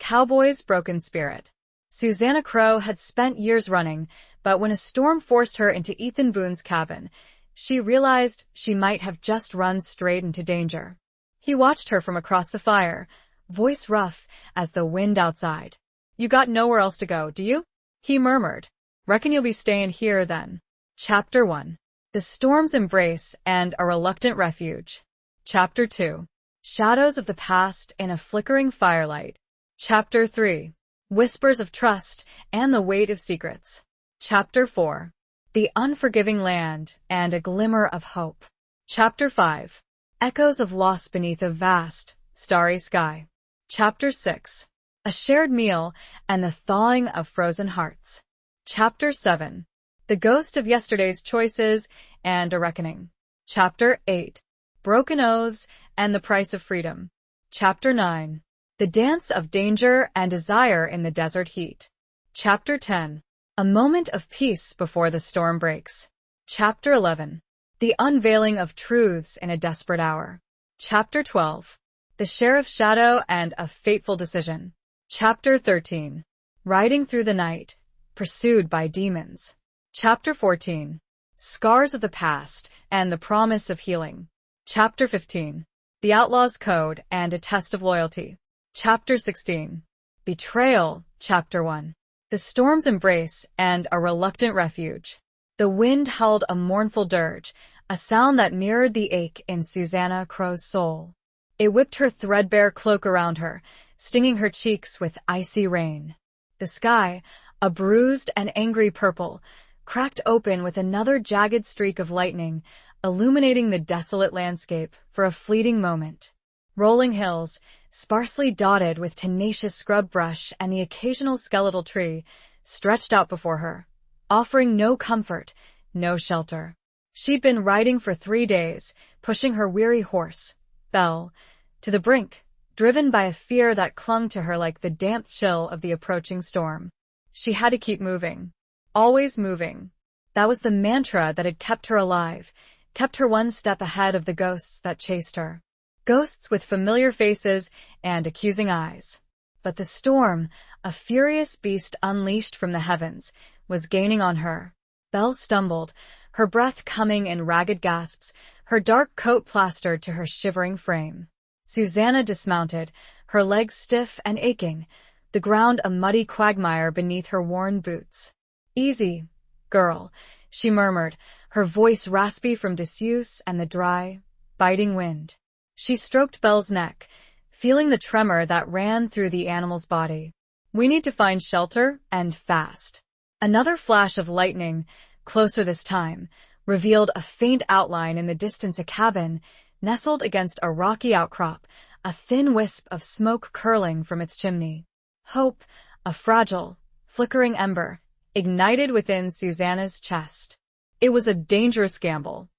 Cowboys Broken Spirit. Susanna Crowe had spent years running, but when a storm forced her into Ethan Boone's cabin, she realized she might have just run straight into danger. He watched her from across the fire, voice rough as the wind outside. "You got nowhere else to go, do you?" he murmured. "Reckon you'll be staying here then." Chapter 1. The Storm's Embrace and a Reluctant Refuge. Chapter 2. Shadows of the Past in a Flickering Firelight. Chapter 3. Whispers of Trust and the Weight of Secrets. Chapter 4. The Unforgiving Land and a Glimmer of Hope. Chapter 5. Echoes of Loss Beneath a Vast, Starry Sky. Chapter 6. A Shared Meal and the Thawing of Frozen Hearts. Chapter 7. The Ghost of Yesterday's Choices and a Reckoning. Chapter 8. Broken Oaths and the Price of Freedom. Chapter 9. The Dance of Danger and Desire in the Desert Heat. Chapter 10. A Moment of Peace Before the Storm Breaks. Chapter 11. The Unveiling of Truths in a Desperate Hour. Chapter 12. The Sheriff's Shadow and a Fateful Decision. Chapter 13. Riding Through the Night, Pursued by Demons. Chapter 14. Scars of the Past and the Promise of Healing. Chapter 15. The Outlaw's Code and a Test of Loyalty. Chapter 16. Betrayal. Chapter 1. The Storm's Embrace and a Reluctant Refuge. The wind howled a mournful dirge, a sound that mirrored the ache in Susanna Crowe's soul. It whipped her threadbare cloak around her, stinging her cheeks with icy rain. The sky, a bruised and angry purple, cracked open with another jagged streak of lightning, illuminating the desolate landscape for a fleeting moment. Rolling hills, sparsely dotted with tenacious scrub brush and the occasional skeletal tree, stretched out before her, offering no comfort, no shelter. She'd been riding for 3 days, pushing her weary horse, Belle, to the brink, driven by a fear that clung to her like the damp chill of the approaching storm. She had to keep moving. Always moving. That was the mantra that had kept her alive, kept her one step ahead of the ghosts that chased her. Ghosts with familiar faces and accusing eyes. But the storm, a furious beast unleashed from the heavens, was gaining on her. Belle stumbled, her breath coming in ragged gasps, her dark coat plastered to her shivering frame. Susanna dismounted, her legs stiff and aching, the ground a muddy quagmire beneath her worn boots. "Easy, girl," she murmured, her voice raspy from disuse and the dry, biting wind. She stroked Belle's neck, feeling the tremor that ran through the animal's body. "We need to find shelter, and fast." Another flash of lightning, closer this time, revealed a faint outline in the distance, a cabin, nestled against a rocky outcrop, a thin wisp of smoke curling from its chimney. Hope, a fragile, flickering ember, ignited within Susanna's chest. It was a dangerous gamble.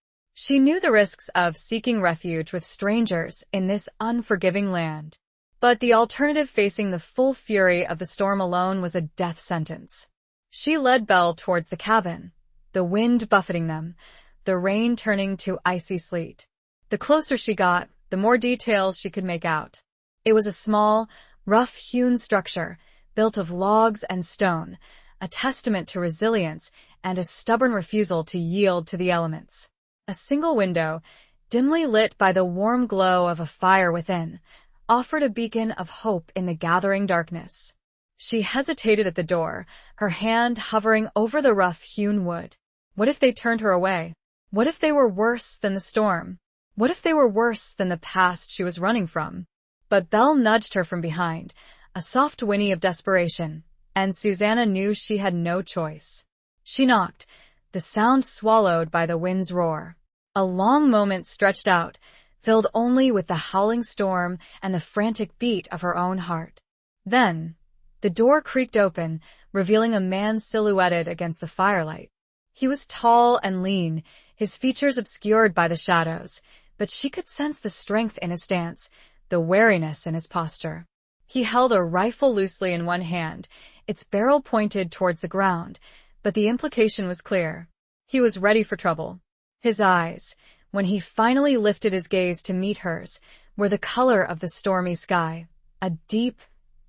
She knew the risks of seeking refuge with strangers in this unforgiving land. But the alternative, facing the full fury of the storm alone, was a death sentence. She led Belle towards the cabin, the wind buffeting them, the rain turning to icy sleet. The closer she got, the more details she could make out. It was a small, rough-hewn structure, built of logs and stone, a testament to resilience and a stubborn refusal to yield to the elements. A single window, dimly lit by the warm glow of a fire within, offered a beacon of hope in the gathering darkness. She hesitated at the door, her hand hovering over the rough-hewn wood. What if they turned her away? What if they were worse than the storm? What if they were worse than the past she was running from? But Belle nudged her from behind, a soft whinny of desperation, and Susanna knew she had no choice. She knocked, the sound swallowed by the wind's roar. A long moment stretched out, filled only with the howling storm and the frantic beat of her own heart. Then, the door creaked open, revealing a man silhouetted against the firelight. He was tall and lean, his features obscured by the shadows, but she could sense the strength in his stance, the wariness in his posture. He held a rifle loosely in one hand, its barrel pointed towards the ground, but the implication was clear. He was ready for trouble. His eyes, when he finally lifted his gaze to meet hers, were the color of the stormy sky, a deep,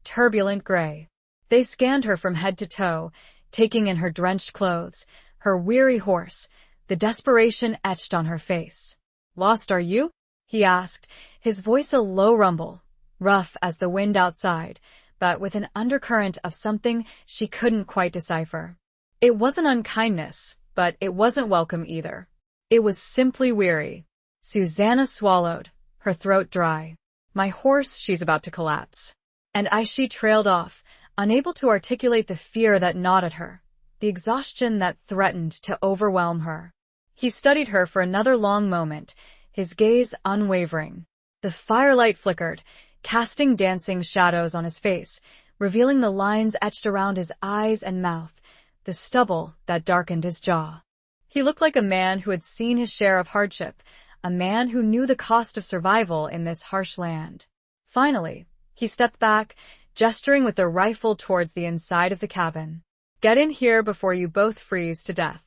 turbulent gray. They scanned her from head to toe, taking in her drenched clothes, her weary horse, the desperation etched on her face. "Lost, are you?" he asked, his voice a low rumble, rough as the wind outside, but with an undercurrent of something she couldn't quite decipher. It wasn't unkindness, but it wasn't welcome either. It was simply weary. Susanna swallowed, her throat dry. "My horse, she's about to collapse." And as she trailed off, unable to articulate the fear that gnawed at her, the exhaustion that threatened to overwhelm her. He studied her for another long moment, his gaze unwavering. The firelight flickered, casting dancing shadows on his face, revealing the lines etched around his eyes and mouth, the stubble that darkened his jaw. He looked like a man who had seen his share of hardship, a man who knew the cost of survival in this harsh land. Finally, he stepped back, gesturing with the rifle towards the inside of the cabin. "Get in here before you both freeze to death."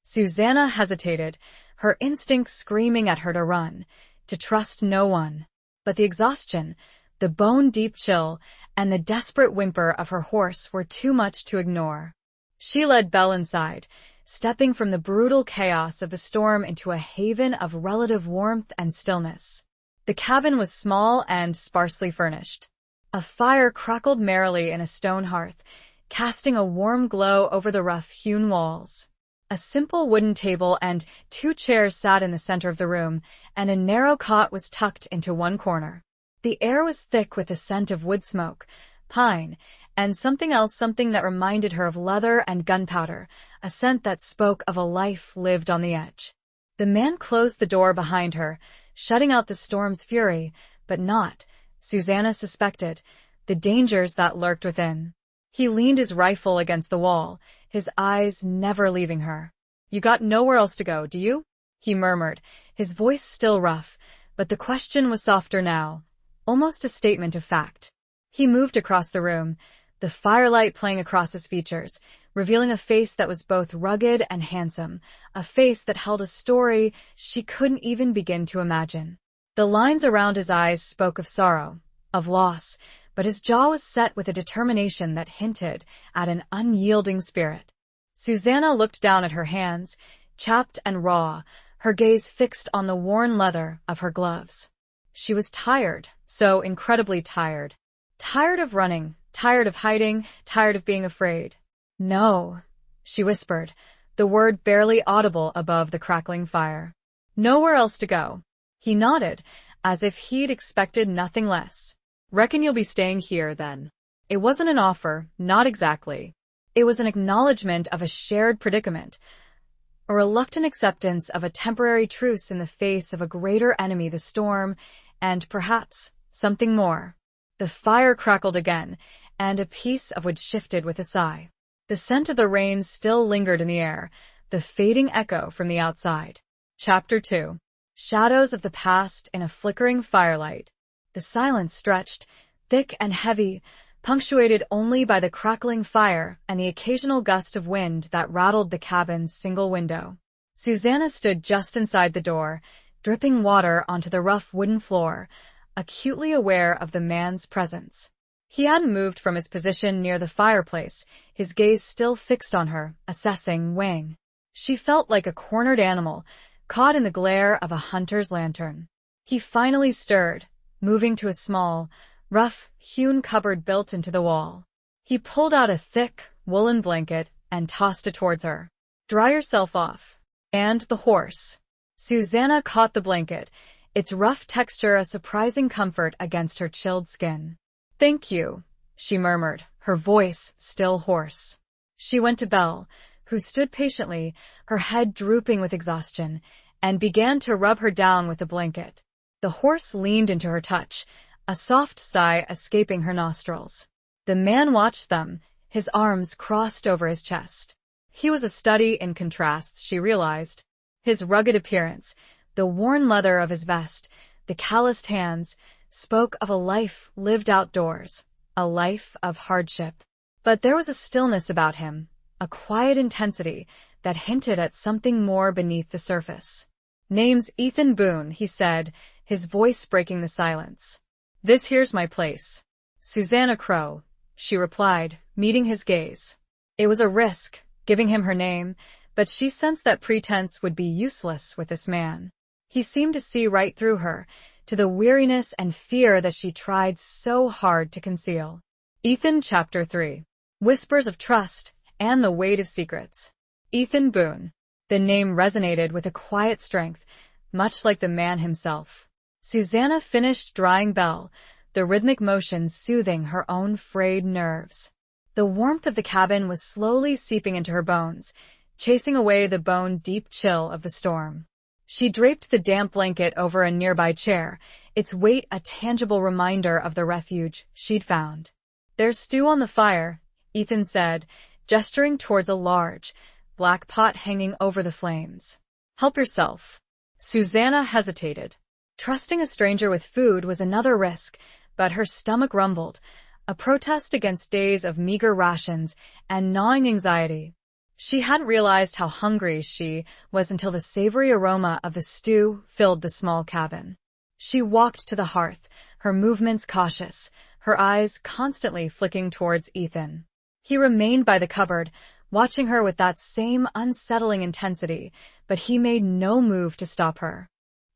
Susanna hesitated, her instincts screaming at her to run, to trust no one. But the exhaustion, the bone-deep chill, and the desperate whimper of her horse were too much to ignore. She led Belle inside, stepping from the brutal chaos of the storm into a haven of relative warmth and stillness. The cabin was small and sparsely furnished. A fire crackled merrily in a stone hearth, casting a warm glow over the rough-hewn walls. A simple wooden table and 2 chairs sat in the center of the room, and a narrow cot was tucked into one corner. The air was thick with the scent of wood smoke, pine, and something that reminded her of leather and gunpowder, a scent that spoke of a life lived on the edge. The man closed the door behind her, shutting out the storm's fury, but not, Susanna suspected, the dangers that lurked within. He leaned his rifle against the wall, his eyes never leaving her. "You got nowhere else to go, do you?" he murmured, his voice still rough, but the question was softer now, almost a statement of fact. He moved across the room, the firelight playing across his features, revealing a face that was both rugged and handsome, a face that held a story she couldn't even begin to imagine. The lines around his eyes spoke of sorrow, of loss, but his jaw was set with a determination that hinted at an unyielding spirit. Susanna looked down at her hands, chapped and raw, her gaze fixed on the worn leather of her gloves. She was tired, so incredibly tired. Tired of running, tired of hiding, tired of being afraid. "No," she whispered, the word barely audible above the crackling fire. "Nowhere else to go." He nodded, as if he'd expected nothing less. "Reckon you'll be staying here, then." It wasn't an offer, not exactly. It was an acknowledgement of a shared predicament, a reluctant acceptance of a temporary truce in the face of a greater enemy, the storm, and perhaps something more. The fire crackled again, and a piece of wood shifted with a sigh. The scent of the rain still lingered in the air, the fading echo from the outside. Chapter 2. Shadows of the past in a flickering firelight. The silence stretched, thick and heavy, punctuated only by the crackling fire and the occasional gust of wind that rattled the cabin's single window. Susanna stood just inside the door, dripping water onto the rough wooden floor, acutely aware of the man's presence. He hadn't moved from his position near the fireplace, his gaze still fixed on her, assessing, weighing. She felt like a cornered animal, caught in the glare of a hunter's lantern. He finally stirred, moving to a small, rough-hewn cupboard built into the wall. He pulled out a thick, woolen blanket and tossed it towards her. "Dry yourself off." "And the horse." Susanna caught the blanket, its rough texture a surprising comfort against her chilled skin. "Thank you," she murmured, her voice still hoarse. She went to Belle, who stood patiently, her head drooping with exhaustion, and began to rub her down with the blanket. The horse leaned into her touch, a soft sigh escaping her nostrils. The man watched them, his arms crossed over his chest. He was a study in contrasts, she realized. His rugged appearance, the worn leather of his vest, the calloused hands, spoke of a life lived outdoors, a life of hardship. But there was a stillness about him, a quiet intensity that hinted at something more beneath the surface. "Name's Ethan Boone," he said, his voice breaking the silence. "This here's my place." Susanna Crowe, she replied, meeting his gaze. It was a risk, giving him her name, but she sensed that pretense would be useless with this man. He seemed to see right through her, to the weariness and fear that she tried so hard to conceal. Ethan Chapter 3. Whispers of Trust and the Weight of Secrets. Ethan Boone. The name resonated with a quiet strength, much like the man himself. Susanna finished drying Belle, the rhythmic motion soothing her own frayed nerves. The warmth of the cabin was slowly seeping into her bones, chasing away the bone-deep chill of the storm. She draped the damp blanket over a nearby chair, its weight a tangible reminder of the refuge she'd found. "There's stew on the fire," Ethan said, gesturing towards a large, black pot hanging over the flames. "Help yourself." Susanna hesitated. Trusting a stranger with food was another risk, but her stomach rumbled, a protest against days of meager rations and gnawing anxiety. She hadn't realized how hungry she was until the savory aroma of the stew filled the small cabin. She walked to the hearth, her movements cautious, her eyes constantly flicking towards Ethan. He remained by the cupboard, watching her with that same unsettling intensity, but he made no move to stop her.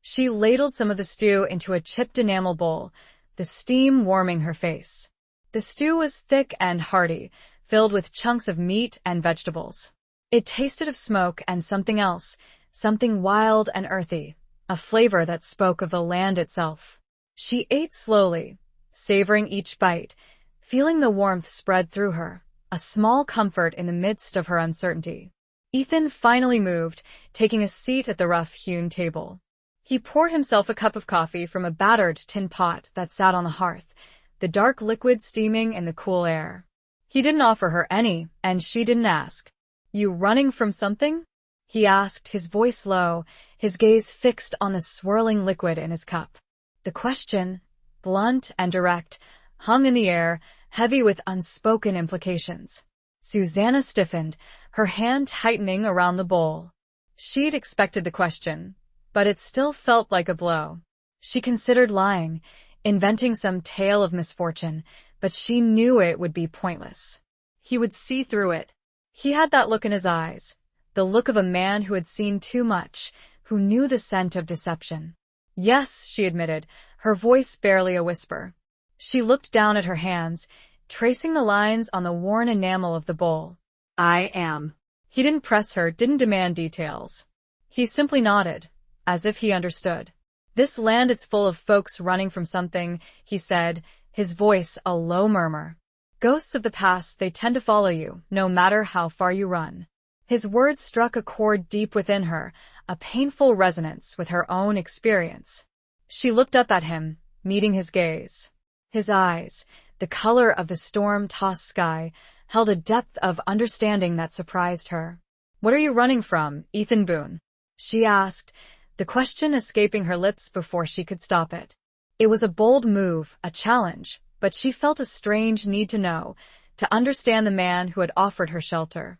She ladled some of the stew into a chipped enamel bowl, the steam warming her face. The stew was thick and hearty, filled with chunks of meat and vegetables. It tasted of smoke and something else, something wild and earthy, a flavor that spoke of the land itself. She ate slowly, savoring each bite, feeling the warmth spread through her, a small comfort in the midst of her uncertainty. Ethan finally moved, taking a seat at the rough-hewn table. He poured himself a cup of coffee from a battered tin pot that sat on the hearth, the dark liquid steaming in the cool air. He didn't offer her any, and she didn't ask. "You running from something?" he asked, his voice low, his gaze fixed on the swirling liquid in his cup. The question, blunt and direct, hung in the air, heavy with unspoken implications. Susanna stiffened, her hand tightening around the bowl. She'd expected the question, but it still felt like a blow. She considered lying, inventing some tale of misfortune, but she knew it would be pointless. He would see through it. He had that look in his eyes, the look of a man who had seen too much, who knew the scent of deception. "Yes," she admitted, her voice barely a whisper. She looked down at her hands, tracing the lines on the worn enamel of the bowl. "I am." He didn't press her, didn't demand details. He simply nodded, as if he understood. "This land is full of folks running from something," he said, his voice a low murmur. "Ghosts of the past, they tend to follow you, no matter how far you run." His words struck a chord deep within her, a painful resonance with her own experience. She looked up at him, meeting his gaze. His eyes, the color of the storm-tossed sky, held a depth of understanding that surprised her. "What are you running from, Ethan Boone?" she asked, the question escaping her lips before she could stop it. It was a bold move, a challenge, but she felt a strange need to know, to understand the man who had offered her shelter.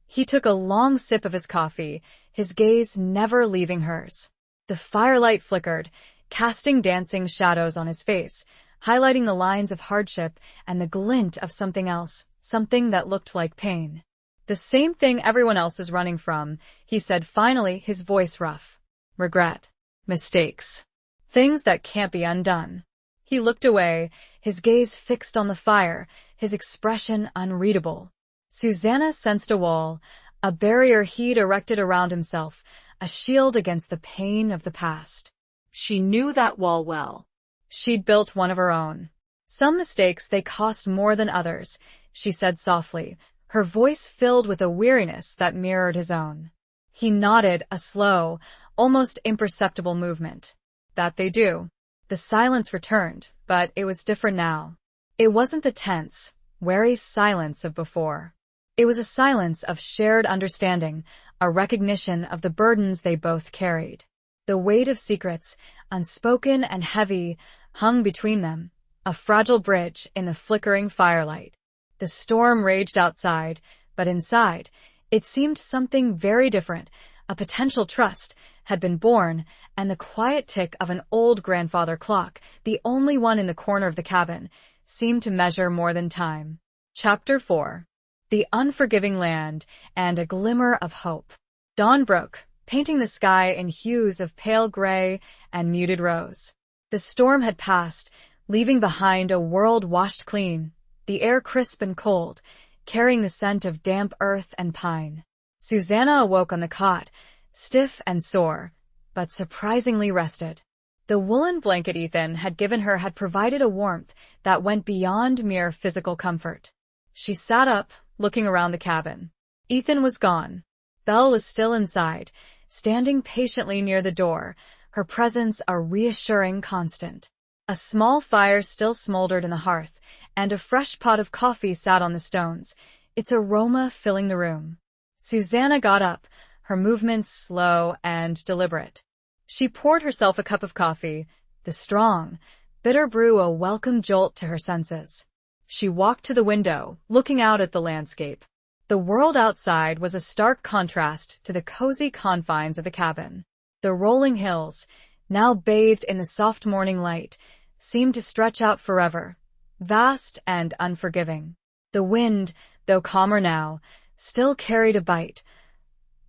He took a long sip of his coffee, his gaze never leaving hers. The firelight flickered, casting dancing shadows on his face, highlighting the lines of hardship and the glint of something else, something that looked like pain. "The same thing everyone else is running from," he said finally, his voice rough. "Regret. Mistakes. Things that can't be undone." He looked away, his gaze fixed on the fire, his expression unreadable. Susanna sensed a wall, a barrier he'd erected around himself, a shield against the pain of the past. She knew that wall well. She'd built one of her own. "Some mistakes, they cost more than others," she said softly, her voice filled with a weariness that mirrored his own. He nodded, a slow, almost imperceptible movement. "That they do." The silence returned, but it was different now. It wasn't the tense, wary silence of before. It was a silence of shared understanding, a recognition of the burdens they both carried. The weight of secrets, unspoken and heavy, hung between them, a fragile bridge in the flickering firelight. The storm raged outside, but inside, it seemed something very different. A potential trust had been born, and the quiet tick of an old grandfather clock, the only one in the corner of the cabin, seemed to measure more than time. Chapter 4. The Unforgiving Land and a Glimmer of Hope. Dawn broke, painting the sky in hues of pale gray and muted rose. The storm had passed, leaving behind a world washed clean, the air crisp and cold, carrying the scent of damp earth and pine. Susanna awoke on the cot, stiff and sore, but surprisingly rested. The woolen blanket Ethan had given her had provided a warmth that went beyond mere physical comfort. She sat up, looking around the cabin. Ethan was gone. Belle was still inside, standing patiently near the door, her presence a reassuring constant. A small fire still smoldered in the hearth, and a fresh pot of coffee sat on the stones, its aroma filling the room. Susanna got up, her movements slow and deliberate. She poured herself a cup of coffee, the strong, bitter brew a welcome jolt to her senses. She walked to the window, looking out at the landscape. The world outside was a stark contrast to the cozy confines of the cabin. The rolling hills, now bathed in the soft morning light, seemed to stretch out forever, vast and unforgiving. The wind, though calmer now, still carried a bite,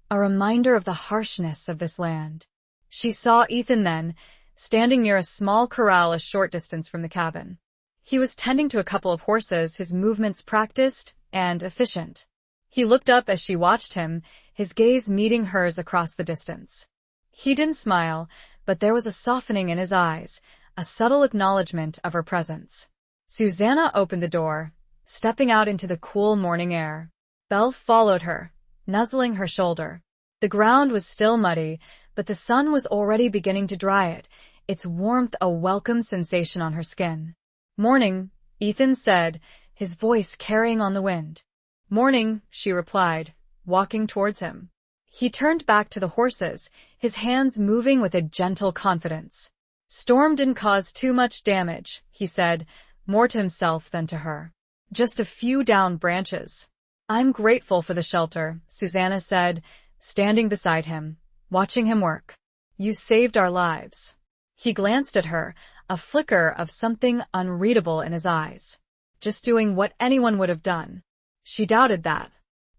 a reminder of the harshness of this land. She saw Ethan then, standing near a small corral a short distance from the cabin. He was tending to a couple of horses, his movements practiced and efficient. He looked up as she watched him, his gaze meeting hers across the distance. He didn't smile, but there was a softening in his eyes, a subtle acknowledgement of her presence. Susanna opened the door, stepping out into the cool morning air. Belle followed her, nuzzling her shoulder. The ground was still muddy, but the sun was already beginning to dry it, its warmth a welcome sensation on her skin. "Morning," Ethan said, his voice carrying on the wind. "Morning," she replied, walking towards him. He turned back to the horses, his hands moving with a gentle confidence. "Storm didn't cause too much damage," he said, more to himself than to her. "Just a few downed branches." "I'm grateful for the shelter," Susanna said, standing beside him, watching him work. "You saved our lives." He glanced at her, a flicker of something unreadable in his eyes. Just doing what anyone would have done. She doubted that.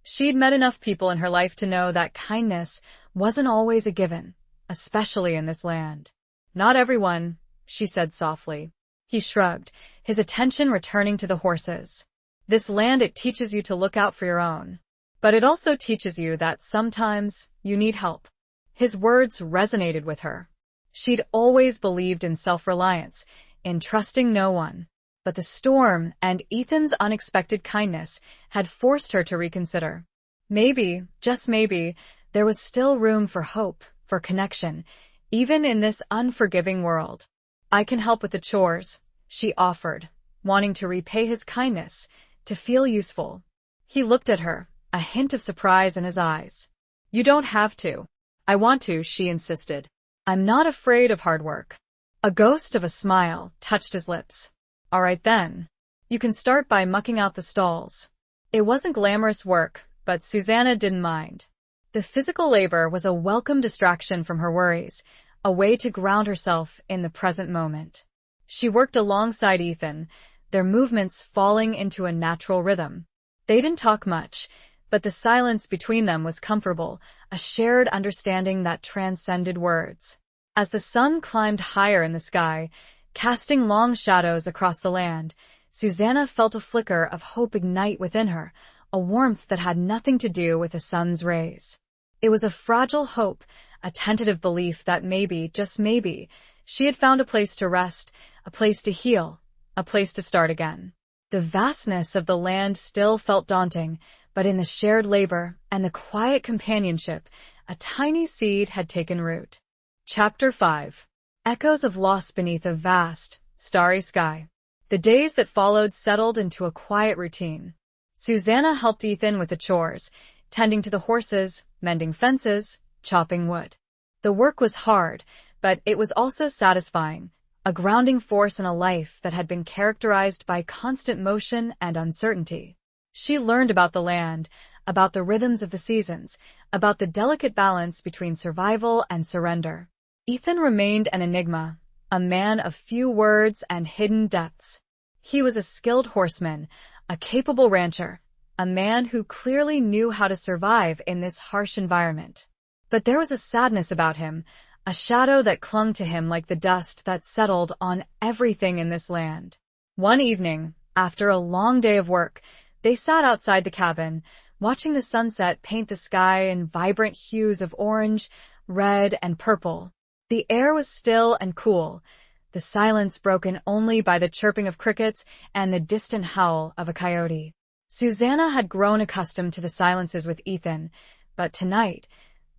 She'd met enough people in her life to know that kindness wasn't always a given, especially in this land. "Not everyone," she said softly. He shrugged, his attention returning to the horses. "This land, it teaches you to look out for your own. But it also teaches you that sometimes you need help." His words resonated with her. She'd always believed in self-reliance, in trusting no one. But the storm and Ethan's unexpected kindness had forced her to reconsider. Maybe, just maybe, there was still room for hope, for connection, even in this unforgiving world. "I can help with the chores," she offered, wanting to repay his kindness, to feel useful. He looked at her, a hint of surprise in his eyes. "You don't have to." "I want to," she insisted. "I'm not afraid of hard work." A ghost of a smile touched his lips. "All right then. You can start by mucking out the stalls." It wasn't glamorous work, but Susanna didn't mind. The physical labor was a welcome distraction from her worries, a way to ground herself in the present moment. She worked alongside Ethan, their movements falling into a natural rhythm. They didn't talk much, but the silence between them was comfortable, a shared understanding that transcended words. As the sun climbed higher in the sky, casting long shadows across the land, Susanna felt a flicker of hope ignite within her, a warmth that had nothing to do with the sun's rays. It was a fragile hope, a tentative belief that maybe, just maybe, she had found a place to rest, a place to heal, a place to start again. The vastness of the land still felt daunting, but in the shared labor and the quiet companionship, a tiny seed had taken root. Chapter 5. Echoes of loss beneath a vast, starry sky. The days that followed settled into a quiet routine. Susanna helped Ethan with the chores, tending to the horses, mending fences, chopping wood. The work was hard, but it was also satisfying, a grounding force in a life that had been characterized by constant motion and uncertainty. She learned about the land, about the rhythms of the seasons, about the delicate balance between survival and surrender. Ethan remained an enigma, a man of few words and hidden depths. He was a skilled horseman, a capable rancher, a man who clearly knew how to survive in this harsh environment. But there was a sadness about him, a shadow that clung to him like the dust that settled on everything in this land. One evening, after a long day of work, they sat outside the cabin, watching the sunset paint the sky in vibrant hues of orange, red, and purple. The air was still and cool, the silence broken only by the chirping of crickets and the distant howl of a coyote. Susanna had grown accustomed to the silences with Ethan, but tonight,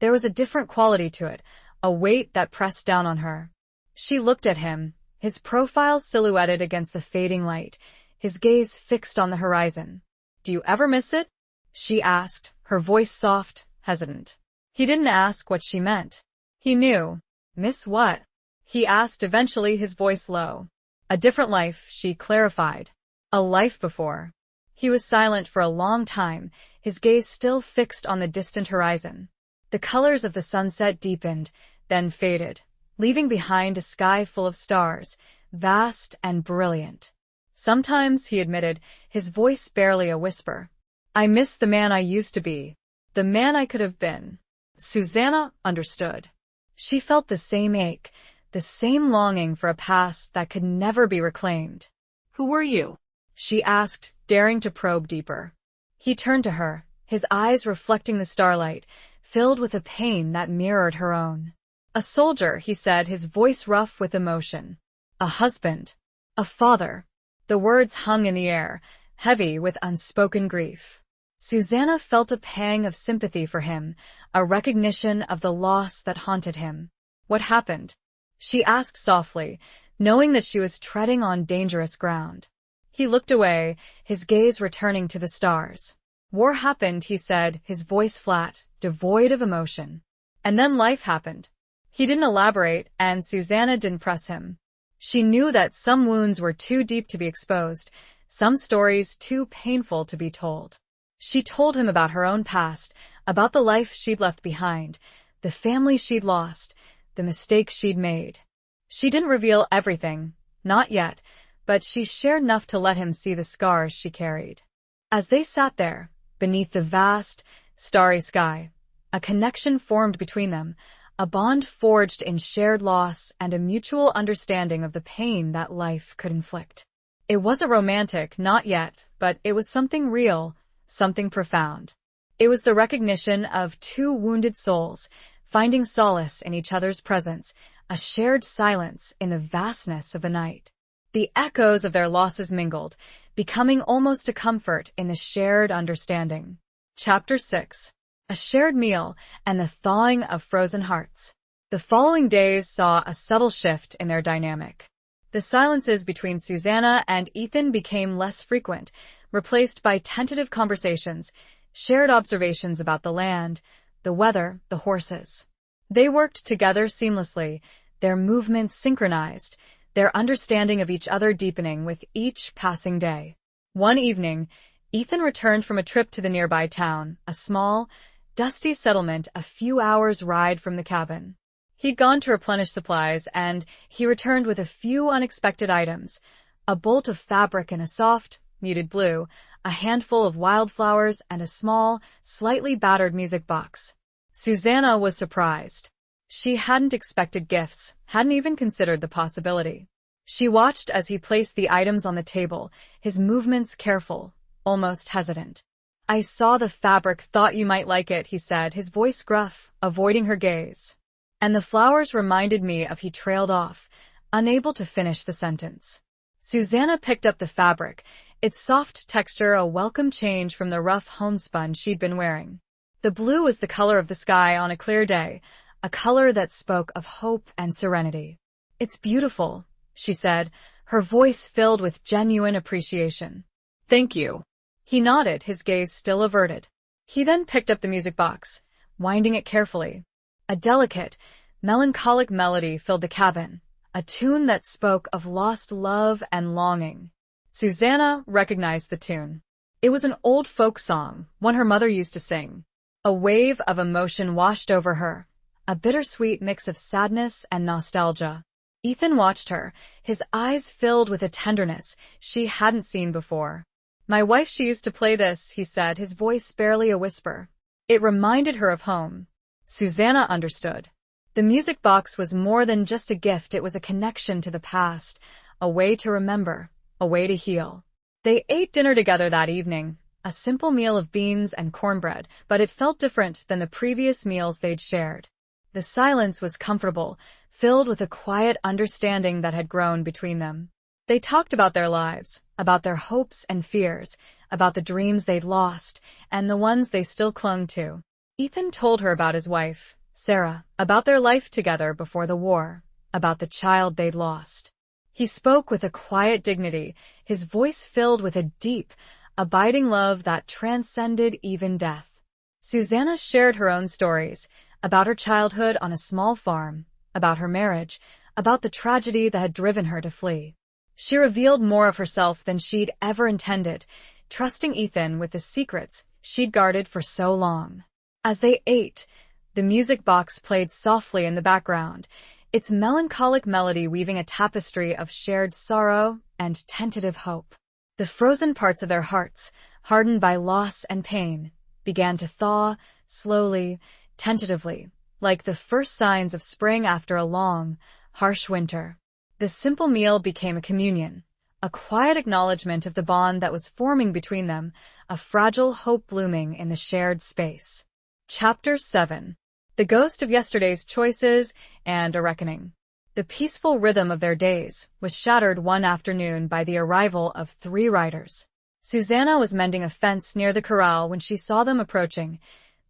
there was a different quality to it, a weight that pressed down on her. She looked at him, his profile silhouetted against the fading light, his gaze fixed on the horizon. "Do you ever miss it?" she asked, her voice soft, hesitant. He didn't ask what she meant. He knew. "Miss what?" he asked, eventually, his voice low. "A different life," she clarified. "A life before." He was silent for a long time, his gaze still fixed on the distant horizon. The colors of the sunset deepened, then faded, leaving behind a sky full of stars, vast and brilliant. "Sometimes," he admitted, his voice barely a whisper, "I miss the man I used to be, the man I could have been." Susanna understood. She felt the same ache, the same longing for a past that could never be reclaimed. "Who were you?" she asked, daring to probe deeper. He turned to her, his eyes reflecting the starlight, filled with a pain that mirrored her own. "A soldier," he said, his voice rough with emotion. "A husband. A father." The words hung in the air, heavy with unspoken grief. Susanna felt a pang of sympathy for him, a recognition of the loss that haunted him. "What happened?" she asked softly, knowing that she was treading on dangerous ground. He looked away, his gaze returning to the stars. "War happened," he said, his voice flat, devoid of emotion. "And then life happened." He didn't elaborate, and Susanna didn't press him. She knew that some wounds were too deep to be exposed, some stories too painful to be told. She told him about her own past, about the life she'd left behind, the family she'd lost, the mistakes she'd made. She didn't reveal everything, not yet, but she shared enough to let him see the scars she carried. As they sat there, beneath the vast, starry sky, a connection formed between them, a bond forged in shared loss and a mutual understanding of the pain that life could inflict. It wasn't romantic, not yet, but it was something real, something profound. It was the recognition of two wounded souls, finding solace in each other's presence, a shared silence in the vastness of the night. The echoes of their losses mingled, becoming almost a comfort in the shared understanding. Chapter 6. A shared meal and the thawing of frozen hearts. The following days saw a subtle shift in their dynamic. The silences between Susanna and Ethan became less frequent, replaced by tentative conversations, shared observations about the land, the weather, the horses. They worked together seamlessly, their movements synchronized, their understanding of each other deepening with each passing day. One evening, Ethan returned from a trip to the nearby town, a small, dusty settlement a few hours' ride from the cabin. He'd gone to replenish supplies, and he returned with a few unexpected items: a bolt of fabric in a soft, muted blue, a handful of wildflowers, and a small, slightly battered music box. Susanna was surprised. She hadn't expected gifts, hadn't even considered the possibility. She watched as he placed the items on the table, his movements careful, almost hesitant. "I saw the fabric, thought you might like it," he said, his voice gruff, avoiding her gaze. "And the flowers reminded me of..." He trailed off, unable to finish the sentence. Susanna picked up the fabric, its soft texture a welcome change from the rough homespun she'd been wearing. The blue was the color of the sky on a clear day, a color that spoke of hope and serenity. "It's beautiful," she said, her voice filled with genuine appreciation. "Thank you." He nodded, his gaze still averted. He then picked up the music box, winding it carefully. A delicate, melancholic melody filled the cabin, a tune that spoke of lost love and longing. Susanna recognized the tune. It was an old folk song, one her mother used to sing. A wave of emotion washed over her, a bittersweet mix of sadness and nostalgia. Ethan watched her, his eyes filled with a tenderness she hadn't seen before. "My wife, she used to play this," he said, his voice barely a whisper. It reminded her of home. Susanna understood. The music box was more than just a gift, it was a connection to the past, a way to remember, a way to heal. They ate dinner together that evening, a simple meal of beans and cornbread, but it felt different than the previous meals they'd shared. The silence was comfortable, filled with a quiet understanding that had grown between them. They talked about their lives, about their hopes and fears, about the dreams they'd lost, and the ones they still clung to. Ethan told her about his wife, Sarah, about their life together before the war, about the child they'd lost. He spoke with a quiet dignity, his voice filled with a deep, abiding love that transcended even death. Susanna shared her own stories, about her childhood on a small farm, about her marriage, about the tragedy that had driven her to flee. She revealed more of herself than she'd ever intended, trusting Ethan with the secrets she'd guarded for so long. As they ate, the music box played softly in the background, its melancholic melody weaving a tapestry of shared sorrow and tentative hope. The frozen parts of their hearts, hardened by loss and pain, began to thaw, slowly, tentatively, like the first signs of spring after a long, harsh winter. The simple meal became a communion, a quiet acknowledgement of the bond that was forming between them, a fragile hope blooming in the shared space. Chapter 7. The Ghost of Yesterday's Choices and a Reckoning. The peaceful rhythm of their days was shattered one afternoon by the arrival of 3 riders. Susanna was mending a fence near the corral when she saw them approaching,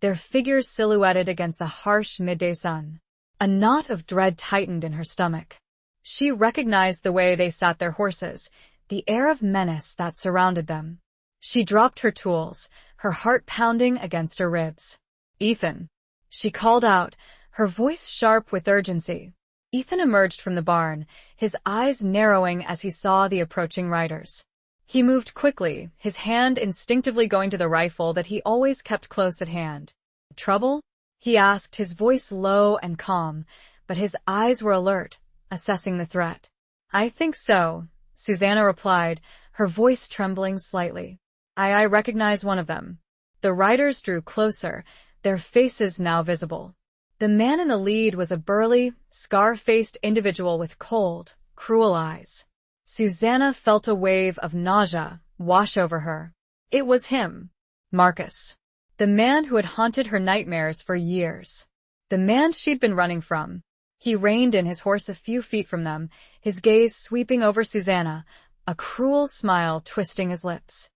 their figures silhouetted against the harsh midday sun. A knot of dread tightened in her stomach. She recognized the way they sat their horses, the air of menace that surrounded them. She dropped her tools, her heart pounding against her ribs. "Ethan," she called out, her voice sharp with urgency. Ethan emerged from the barn, his eyes narrowing as he saw the approaching riders. He moved quickly, his hand instinctively going to the rifle that he always kept close at hand. "Trouble?" he asked, his voice low and calm, but his eyes were alert, assessing the threat. "I think so," Susanna replied, her voice trembling slightly. I recognize one of them." The riders drew closer, their faces now visible. The man in the lead was a burly, scar-faced individual with cold, cruel eyes. Susanna felt a wave of nausea wash over her. It was him, Marcus, the man who had haunted her nightmares for years. The man she'd been running from. He reined in his horse a few feet from them, his gaze sweeping over Susanna, a cruel smile twisting his lips.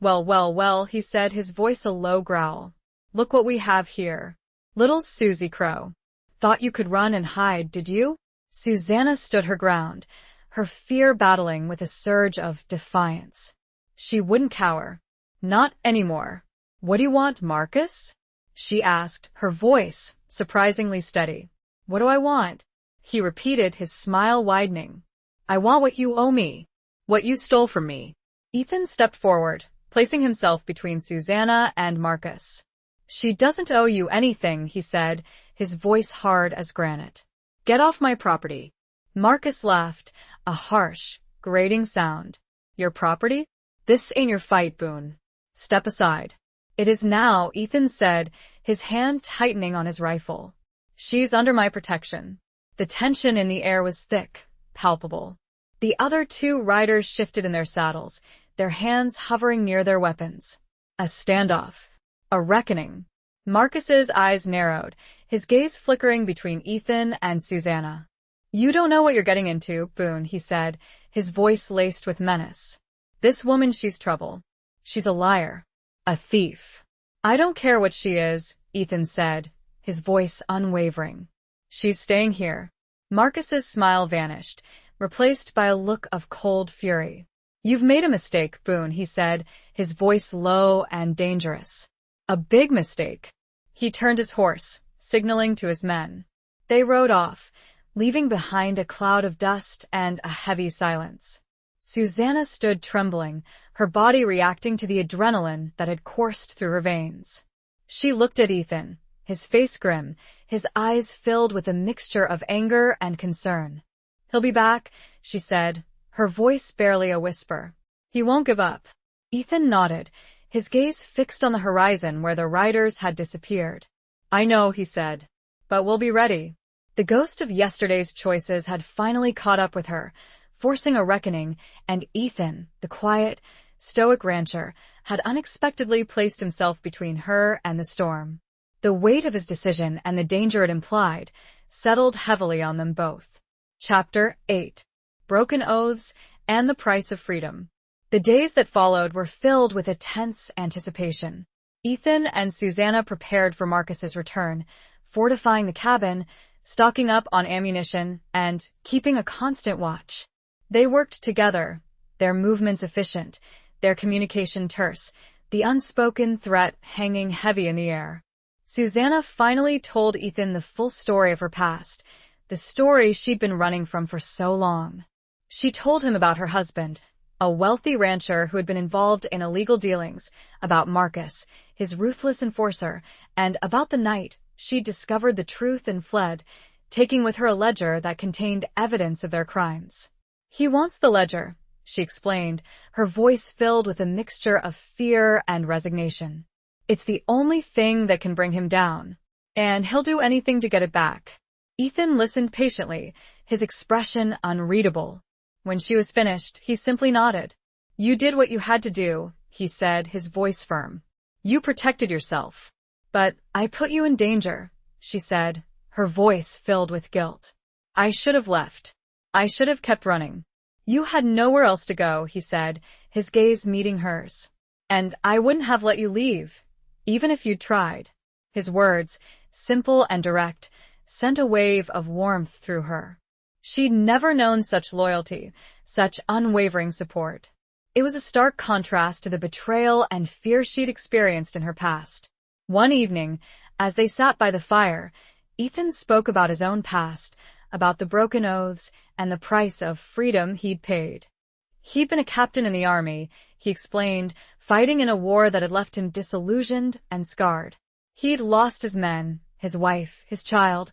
Well, he said, his voice a low growl. "Look what we have here. Little Susie Crow. Thought you could run and hide, did you?" Susanna stood her ground, her fear battling with a surge of defiance. She wouldn't cower. Not anymore. "What do you want, Marcus?" she asked, her voice surprisingly steady. "What do I want?" he repeated, his smile widening. "I want what you owe me. What you stole from me." Ethan stepped forward, placing himself between Susanna and Marcus. "She doesn't owe you anything," he said, his voice hard as granite. "Get off my property." Marcus laughed, a harsh, grating sound. "Your property? This ain't your fight, Boone. Step aside." "It is now," Ethan said, his hand tightening on his rifle. "She's under my protection." The tension in the air was thick, palpable. The other 2 riders shifted in their saddles, their hands hovering near their weapons. A standoff. A reckoning. Marcus's eyes narrowed, his gaze flickering between Ethan and Susanna. "You don't know what you're getting into, Boone," he said, his voice laced with menace. "This woman, she's trouble. She's a liar. A thief." "I don't care what she is," Ethan said, his voice unwavering. "She's staying here." Marcus's smile vanished, replaced by a look of cold fury. "You've made a mistake, Boone," he said, his voice low and dangerous. "A big mistake." He turned his horse, signaling to his men. They rode off, leaving behind a cloud of dust and a heavy silence. Susanna stood trembling, her body reacting to the adrenaline that had coursed through her veins. She looked at Ethan, his face grim, his eyes filled with a mixture of anger and concern. "He'll be back," she said, her voice barely a whisper. "He won't give up." Ethan nodded, his gaze fixed on the horizon where the riders had disappeared. "I know," he said, "but we'll be ready." The ghost of yesterday's choices had finally caught up with her, forcing a reckoning, and Ethan, the quiet, stoic rancher, had unexpectedly placed himself between her and the storm. The weight of his decision and the danger it implied settled heavily on them both. Chapter 8. Broken Oaths and the Price of Freedom. The days that followed were filled with a tense anticipation. Ethan and Susanna prepared for Marcus's return, fortifying the cabin, stocking up on ammunition, and keeping a constant watch. They worked together, their movements efficient, their communication terse, the unspoken threat hanging heavy in the air. Susanna finally told Ethan the full story of her past, the story she'd been running from for so long. She told him about her husband, a wealthy rancher who had been involved in illegal dealings, about Marcus, his ruthless enforcer, and about the night she'd discovered the truth and fled, taking with her a ledger that contained evidence of their crimes. "He wants the ledger," she explained, her voice filled with a mixture of fear and resignation. "It's the only thing that can bring him down, and he'll do anything to get it back." Ethan listened patiently, his expression unreadable. When she was finished, he simply nodded. "You did what you had to do," he said, his voice firm. "You protected yourself. But I put you in danger," she said, her voice filled with guilt. "I should have left. I should have kept running." "You had nowhere else to go," he said, his gaze meeting hers. "And I wouldn't have let you leave, even if you'd tried." His words, simple and direct, sent a wave of warmth through her. She'd never known such loyalty, such unwavering support. It was a stark contrast to the betrayal and fear she'd experienced in her past. One evening, as they sat by the fire, Ethan spoke about his own past, about the broken oaths and the price of freedom he'd paid. He'd been a captain in the army, he explained, fighting in a war that had left him disillusioned and scarred. He'd lost his men, his wife, his child,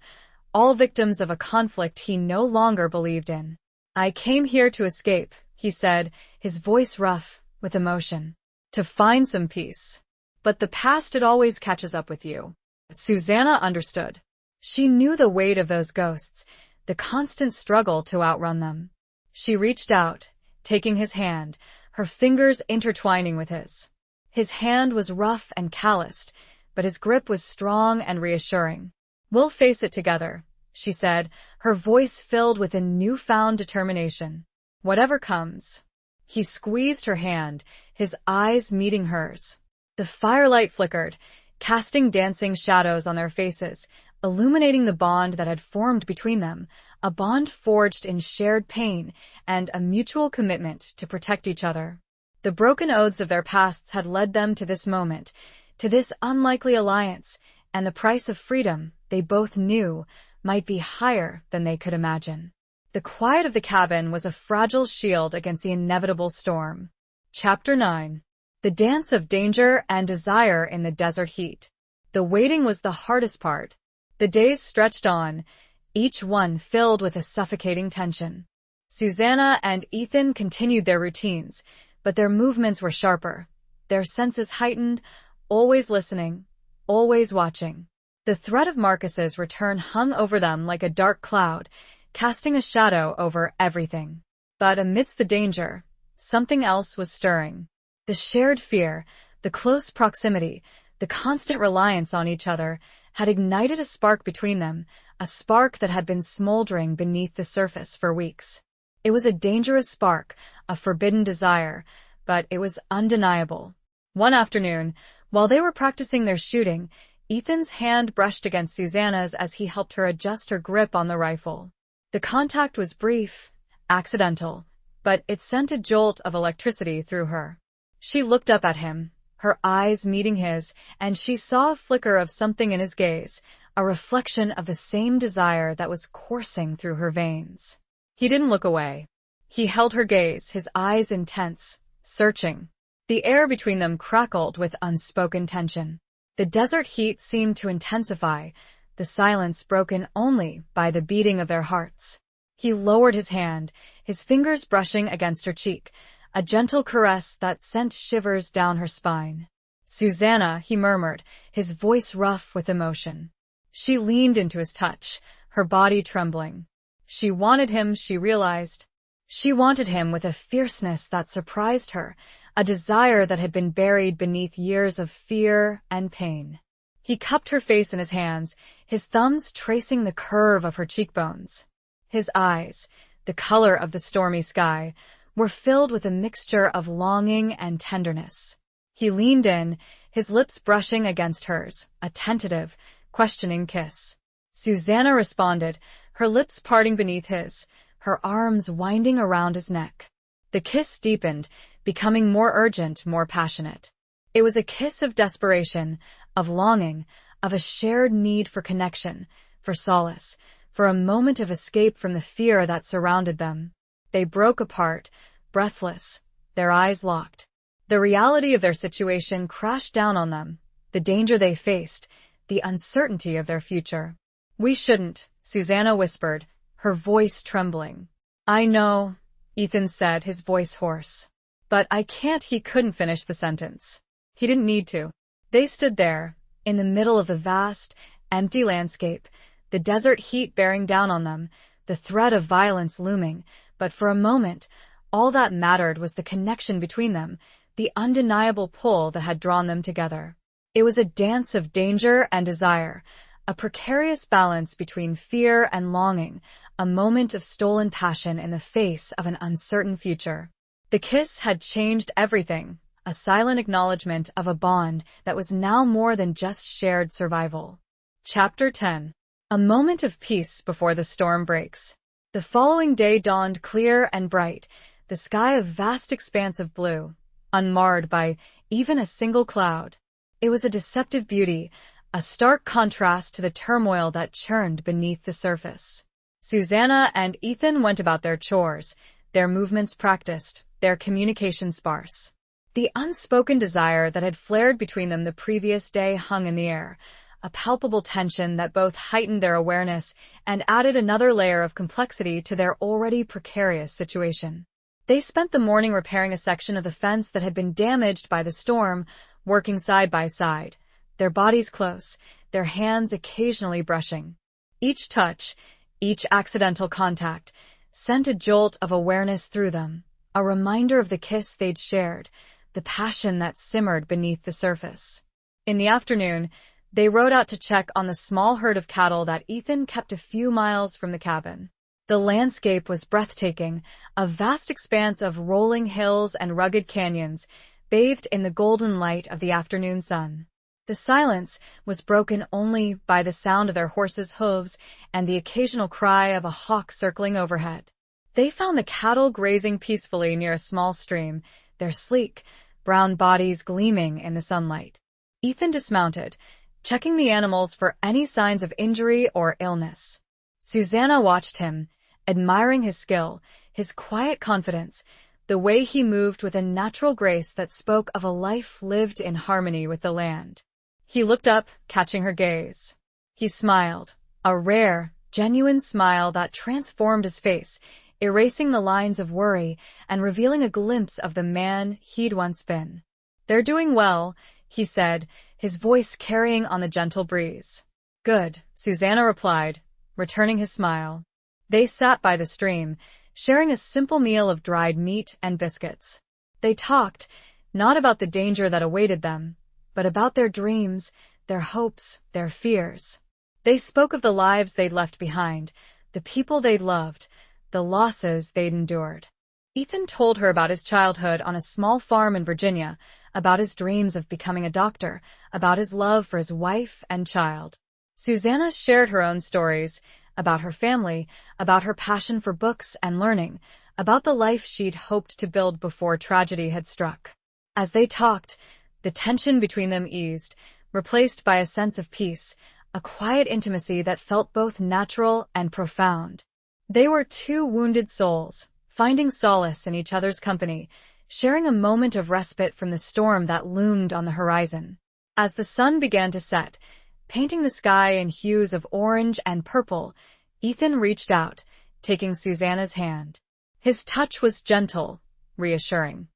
all victims of a conflict he no longer believed in. "I came here to escape," he said, his voice rough with emotion, "to find some peace. But the past, it always catches up with you." Susanna understood. She knew the weight of those ghosts, the constant struggle to outrun them. She reached out, taking his hand, her fingers intertwining with his. His hand was rough and calloused, but his grip was strong and reassuring. "We'll face it together," she said, her voice filled with a newfound determination. "Whatever comes." He squeezed her hand, his eyes meeting hers. The firelight flickered, casting dancing shadows on their faces, illuminating the bond that had formed between them, a bond forged in shared pain and a mutual commitment to protect each other. The broken oaths of their pasts had led them to this moment, to this unlikely alliance, and the price of freedom, they both knew, might be higher than they could imagine. The quiet of the cabin was a fragile shield against the inevitable storm. Chapter 9. The dance of danger and desire in the desert heat. The waiting was the hardest part. The days stretched on, each one filled with a suffocating tension. Susanna and Ethan continued their routines, but their movements were sharper, their senses heightened, always listening, always watching. The threat of Marcus's return hung over them like a dark cloud, casting a shadow over everything. But amidst the danger, something else was stirring. The shared fear, the close proximity, the constant reliance on each other had ignited a spark between them, a spark that had been smoldering beneath the surface for weeks. It was a dangerous spark, a forbidden desire, but it was undeniable. One afternoon, while they were practicing their shooting, Ethan's hand brushed against Susanna's as he helped her adjust her grip on the rifle. The contact was brief, accidental, but it sent a jolt of electricity through her. She looked up at him, her eyes meeting his, and she saw a flicker of something in his gaze, a reflection of the same desire that was coursing through her veins. He didn't look away. He held her gaze, his eyes intense, searching. The air between them crackled with unspoken tension. The desert heat seemed to intensify, the silence broken only by the beating of their hearts. He lowered his hand, his fingers brushing against her cheek, a gentle caress that sent shivers down her spine. "Susanna," he murmured, his voice rough with emotion. She leaned into his touch, her body trembling. She wanted him, she realized. She wanted him with a fierceness that surprised her, a desire that had been buried beneath years of fear and pain. He cupped her face in his hands, his thumbs tracing the curve of her cheekbones. His eyes, the color of the stormy sky, were filled with a mixture of longing and tenderness. He leaned in, his lips brushing against hers, a tentative, questioning kiss. Susanna responded, her lips parting beneath his, her arms winding around his neck. The kiss deepened, becoming more urgent, more passionate. It was a kiss of desperation, of longing, of a shared need for connection, for solace, for a moment of escape from the fear that surrounded them. They broke apart, breathless, their eyes locked. The reality of their situation crashed down on them, the danger they faced, the uncertainty of their future. "We shouldn't," Susanna whispered, her voice trembling. "I know," Ethan said, his voice hoarse. "But I can't." He couldn't finish the sentence. He didn't need to. They stood there, in the middle of the vast, empty landscape, the desert heat bearing down on them, the threat of violence looming, but for a moment, all that mattered was the connection between them, the undeniable pull that had drawn them together. It was a dance of danger and desire, a precarious balance between fear and longing, a moment of stolen passion in the face of an uncertain future. The kiss had changed everything, a silent acknowledgement of a bond that was now more than just shared survival. Chapter 10. A moment of peace before the storm breaks. The following day dawned clear and bright, the sky a vast expanse of blue, unmarred by even a single cloud. It was a deceptive beauty, a stark contrast to the turmoil that churned beneath the surface. Susanna and Ethan went about their chores, their movements practiced, their communication sparse. The unspoken desire that had flared between them the previous day hung in the air, a palpable tension that both heightened their awareness and added another layer of complexity to their already precarious situation. They spent the morning repairing a section of the fence that had been damaged by the storm, working side by side, their bodies close, their hands occasionally brushing. Each touch, each accidental contact, sent a jolt of awareness through them, a reminder of the kiss they'd shared, the passion that simmered beneath the surface. In the afternoon, they rode out to check on the small herd of cattle that Ethan kept a few miles from the cabin. The landscape was breathtaking, a vast expanse of rolling hills and rugged canyons, bathed in the golden light of the afternoon sun. The silence was broken only by the sound of their horses' hooves and the occasional cry of a hawk circling overhead. They found the cattle grazing peacefully near a small stream, their sleek, brown bodies gleaming in the sunlight. Ethan dismounted, checking the animals for any signs of injury or illness. Susanna watched him, admiring his skill, his quiet confidence, the way he moved with a natural grace that spoke of a life lived in harmony with the land. He looked up, catching her gaze. He smiled, a rare, genuine smile that transformed his face, erasing the lines of worry and revealing a glimpse of the man he'd once been. "They're doing well," he said, his voice carrying on the gentle breeze. "Good," Susanna replied, returning his smile. They sat by the stream, sharing a simple meal of dried meat and biscuits. They talked, not about the danger that awaited them, but about their dreams, their hopes, their fears. They spoke of the lives they'd left behind, the people they'd loved, the losses they'd endured. Ethan told her about his childhood on a small farm in Virginia, about his dreams of becoming a doctor, about his love for his wife and child. Susanna shared her own stories, about her family, about her passion for books and learning, about the life she'd hoped to build before tragedy had struck. As they talked, the tension between them eased, replaced by a sense of peace, a quiet intimacy that felt both natural and profound. They were two wounded souls, finding solace in each other's company, sharing a moment of respite from the storm that loomed on the horizon. As the sun began to set, painting the sky in hues of orange and purple, Ethan reached out, taking Susanna's hand. His touch was gentle, reassuring.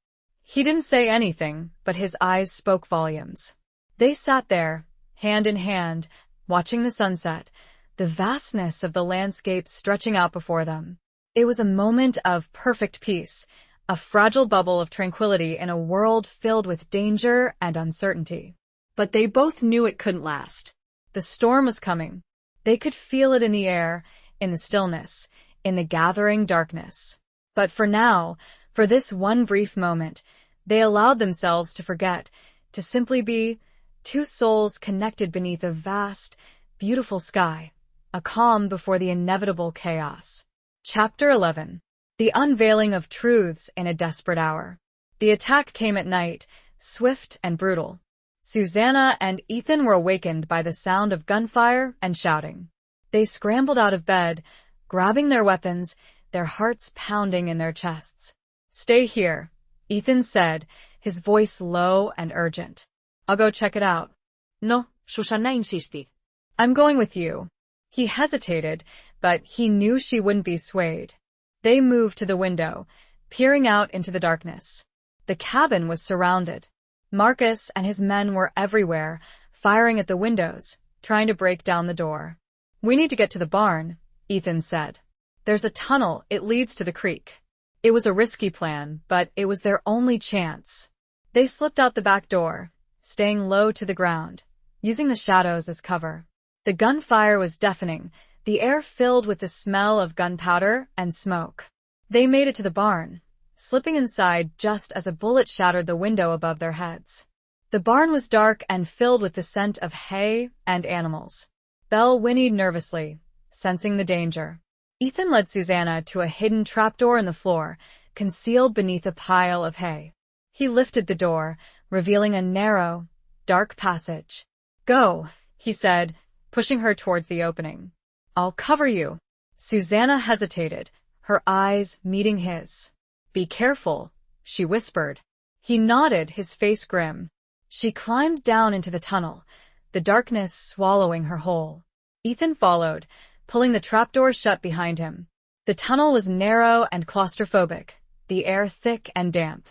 He didn't say anything, but his eyes spoke volumes. They sat there, hand in hand, watching the sunset, the vastness of the landscape stretching out before them. It was a moment of perfect peace, a fragile bubble of tranquility in a world filled with danger and uncertainty. But they both knew it couldn't last. The storm was coming. They could feel it in the air, in the stillness, in the gathering darkness. But for now, for this one brief moment, they allowed themselves to forget, to simply be two souls connected beneath a vast, beautiful sky, a calm before the inevitable chaos. Chapter 11. The unveiling of truths in a desperate hour. The attack came at night, swift and brutal. Susanna and Ethan were awakened by the sound of gunfire and shouting. They scrambled out of bed, grabbing their weapons, their hearts pounding in their chests. "Stay here," Ethan said, his voice low and urgent. "I'll go check it out." "No," Susanna insisted. "I'm going with you." He hesitated, but he knew she wouldn't be swayed. They moved to the window, peering out into the darkness. The cabin was surrounded. Marcus and his men were everywhere, firing at the windows, trying to break down the door. "We need to get to the barn," Ethan said. "There's a tunnel, it leads to the creek." It was a risky plan, but it was their only chance. They slipped out the back door, staying low to the ground, using the shadows as cover. The gunfire was deafening, the air filled with the smell of gunpowder and smoke. They made it to the barn, slipping inside just as a bullet shattered the window above their heads. The barn was dark and filled with the scent of hay and animals. Belle whinnied nervously, sensing the danger. Ethan led Susanna to a hidden trapdoor in the floor, concealed beneath a pile of hay. He lifted the door, revealing a narrow, dark passage. "Go," he said, pushing her towards the opening. "I'll cover you." Susanna hesitated, her eyes meeting his. "Be careful," she whispered. He nodded, his face grim. She climbed down into the tunnel, the darkness swallowing her whole. Ethan followed, pulling the trapdoor shut behind him. The tunnel was narrow and claustrophobic, the air thick and damp.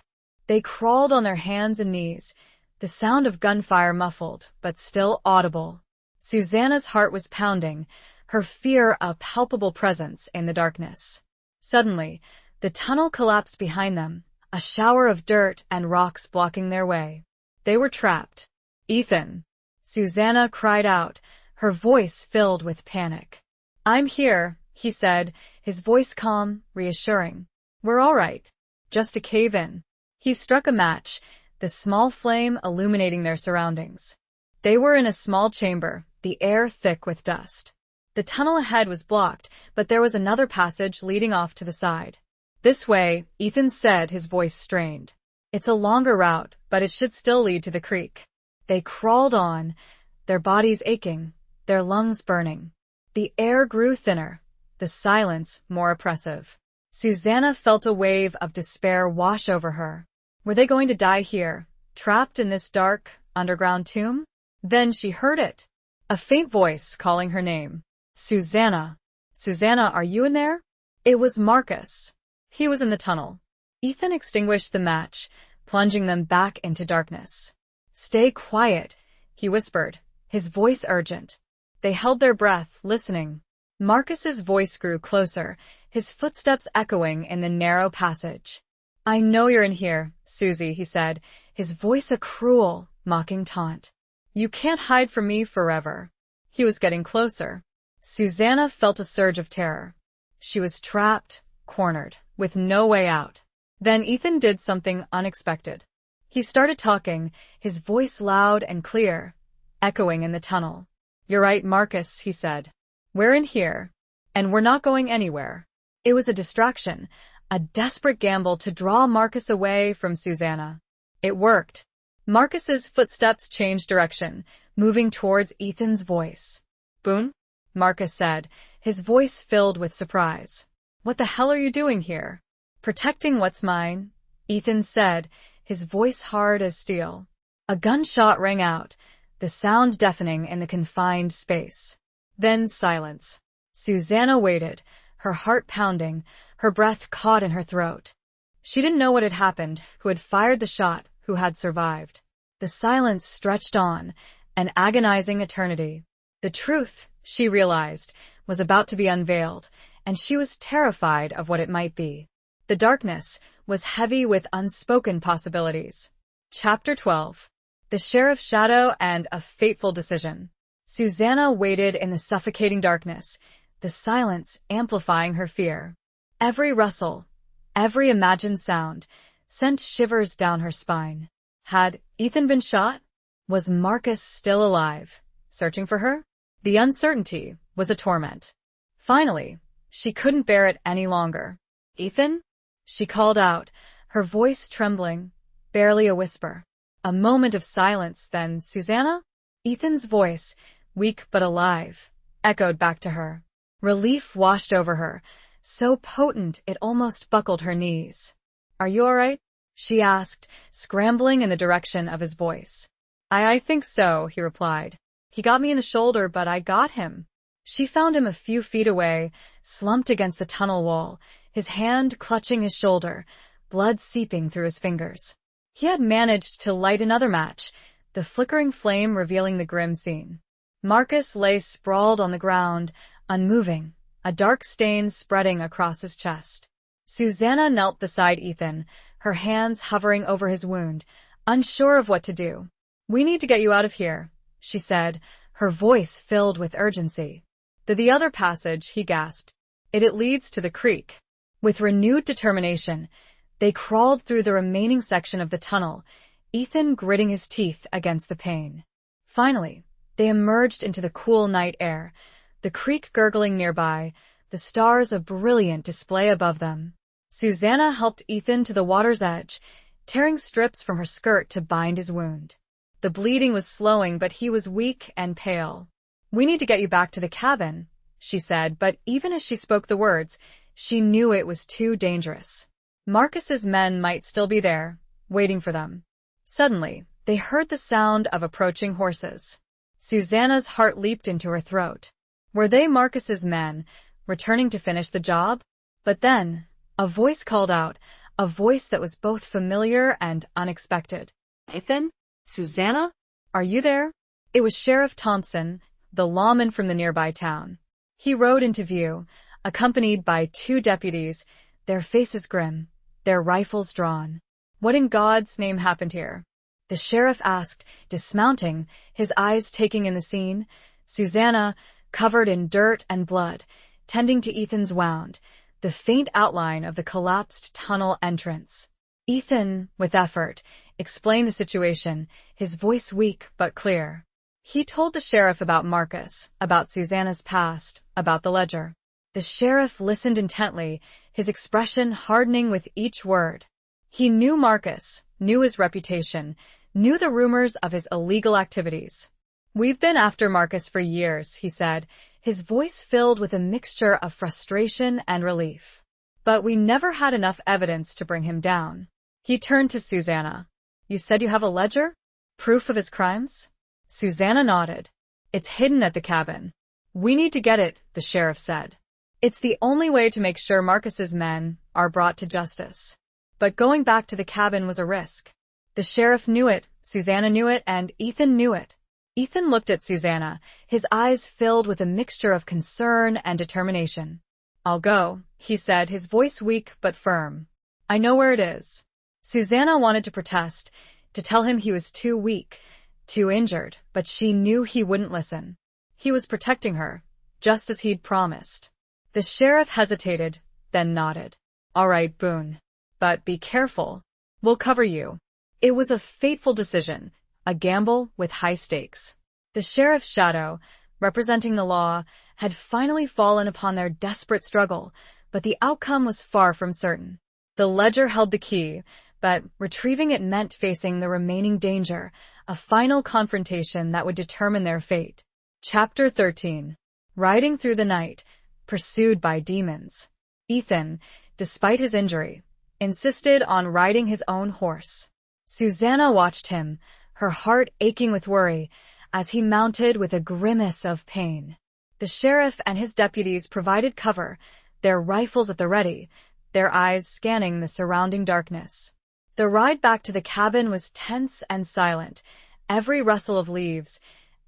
They crawled on their hands and knees, the sound of gunfire muffled, but still audible. Susanna's heart was pounding, her fear a palpable presence in the darkness. Suddenly, the tunnel collapsed behind them, a shower of dirt and rocks blocking their way. They were trapped. "Ethan!" Susanna cried out, her voice filled with panic. "I'm here," he said, his voice calm, reassuring. "We're all right. Just a cave-in." He struck a match, the small flame illuminating their surroundings. They were in a small chamber, the air thick with dust. The tunnel ahead was blocked, but there was another passage leading off to the side. "This way," Ethan said, his voice strained. "It's a longer route, but it should still lead to the creek." They crawled on, their bodies aching, their lungs burning. The air grew thinner, the silence more oppressive. Susanna felt a wave of despair wash over her. Were they going to die here, trapped in this dark, underground tomb? Then she heard it. A faint voice calling her name. "Susanna! Susanna, are you in there?" It was Marcus. He was in the tunnel. Ethan extinguished the match, plunging them back into darkness. "Stay quiet," he whispered, his voice urgent. They held their breath, listening. Marcus's voice grew closer, his footsteps echoing in the narrow passage. "I know you're in here, Susie," he said, his voice a cruel, mocking taunt. "You can't hide from me forever." He was getting closer. Susanna felt a surge of terror. She was trapped, cornered, with no way out. Then Ethan did something unexpected. He started talking, his voice loud and clear, echoing in the tunnel. "You're right, Marcus," he said. "We're in here, and we're not going anywhere." It was a distraction, a desperate gamble to draw Marcus away from Susanna. It worked. Marcus's footsteps changed direction, moving towards Ethan's voice. "Boone?" Marcus said, his voice filled with surprise. "What the hell are you doing here?" "Protecting what's mine," Ethan said, his voice hard as steel. A gunshot rang out, the sound deafening in the confined space. Then silence. Susanna waited, her heart pounding, her breath caught in her throat. She didn't know what had happened, who had fired the shot, who had survived. The silence stretched on, an agonizing eternity. The truth, she realized, was about to be unveiled, and she was terrified of what it might be. The darkness was heavy with unspoken possibilities. Chapter 12. The Sheriff's Shadow and a Fateful Decision. Susanna waited in the suffocating darkness, the silence amplifying her fear. Every rustle, every imagined sound, sent shivers down her spine. Had Ethan been shot? Was Marcus still alive, searching for her? The uncertainty was a torment. Finally, she couldn't bear it any longer. "Ethan?" She called out, her voice trembling, barely a whisper. A moment of silence, then, "Susanna?" Ethan's voice, weak but alive, echoed back to her. Relief washed over her, so potent it almost buckled her knees. "Are you all right?" she asked, scrambling in the direction of his voice. I think so," he replied. "He got me in the shoulder, but I got him." She found him a few feet away, slumped against the tunnel wall, his hand clutching his shoulder, blood seeping through his fingers. He had managed to light another match, the flickering flame revealing the grim scene. Marcus lay sprawled on the ground, unmoving, a dark stain spreading across his chest. Susanna knelt beside Ethan, her hands hovering over his wound, unsure of what to do. "We need to get you out of here," she said, her voice filled with urgency. "The other passage," he gasped. It leads to the creek." With renewed determination, they crawled through the remaining section of the tunnel, Ethan gritting his teeth against the pain. Finally, they emerged into the cool night air, the creek gurgling nearby, the stars a brilliant display above them. Susanna helped Ethan to the water's edge, tearing strips from her skirt to bind his wound. The bleeding was slowing, but he was weak and pale. "We need to get you back to the cabin," she said, but even as she spoke the words, she knew it was too dangerous. Marcus's men might still be there, waiting for them. Suddenly, they heard the sound of approaching horses. Susanna's heart leaped into her throat. Were they Marcus's men, returning to finish the job? But then, a voice called out, a voice that was both familiar and unexpected. "Ethan? Susanna? Are you there?" It was Sheriff Thompson, the lawman from the nearby town. He rode into view, accompanied by 2 deputies, their faces grim, their rifles drawn. "What in God's name happened here?" the sheriff asked, dismounting, his eyes taking in the scene. Susanna, covered in dirt and blood, tending to Ethan's wound, the faint outline of the collapsed tunnel entrance. Ethan, with effort, explained the situation, his voice weak but clear. He told the sheriff about Marcus, about Susanna's past, about the ledger. The sheriff listened intently, his expression hardening with each word. He knew Marcus, knew his reputation, knew the rumors of his illegal activities. "We've been after Marcus for years," he said, his voice filled with a mixture of frustration and relief. "But we never had enough evidence to bring him down." He turned to Susanna. "You said you have a ledger? Proof of his crimes?" Susanna nodded. "It's hidden at the cabin. We need to get it," the sheriff said. "It's the only way to make sure Marcus's men are brought to justice." But going back to the cabin was a risk. The sheriff knew it, Susanna knew it, and Ethan knew it. Ethan looked at Susanna, his eyes filled with a mixture of concern and determination. "I'll go," he said, his voice weak but firm. "I know where it is." Susanna wanted to protest, to tell him he was too weak, too injured, but she knew he wouldn't listen. He was protecting her, just as he'd promised. The sheriff hesitated, then nodded. "All right, Boone. But be careful. We'll cover you." It was a fateful decision, a gamble with high stakes. The sheriff's shadow, representing the law, had finally fallen upon their desperate struggle, but the outcome was far from certain. The ledger held the key, but retrieving it meant facing the remaining danger, a final confrontation that would determine their fate. Chapter 13. Riding through the night, pursued by demons. Ethan, despite his injury, insisted on riding his own horse. Susanna watched him, her heart aching with worry, as he mounted with a grimace of pain. The sheriff and his deputies provided cover, their rifles at the ready, their eyes scanning the surrounding darkness. The ride back to the cabin was tense and silent, every rustle of leaves,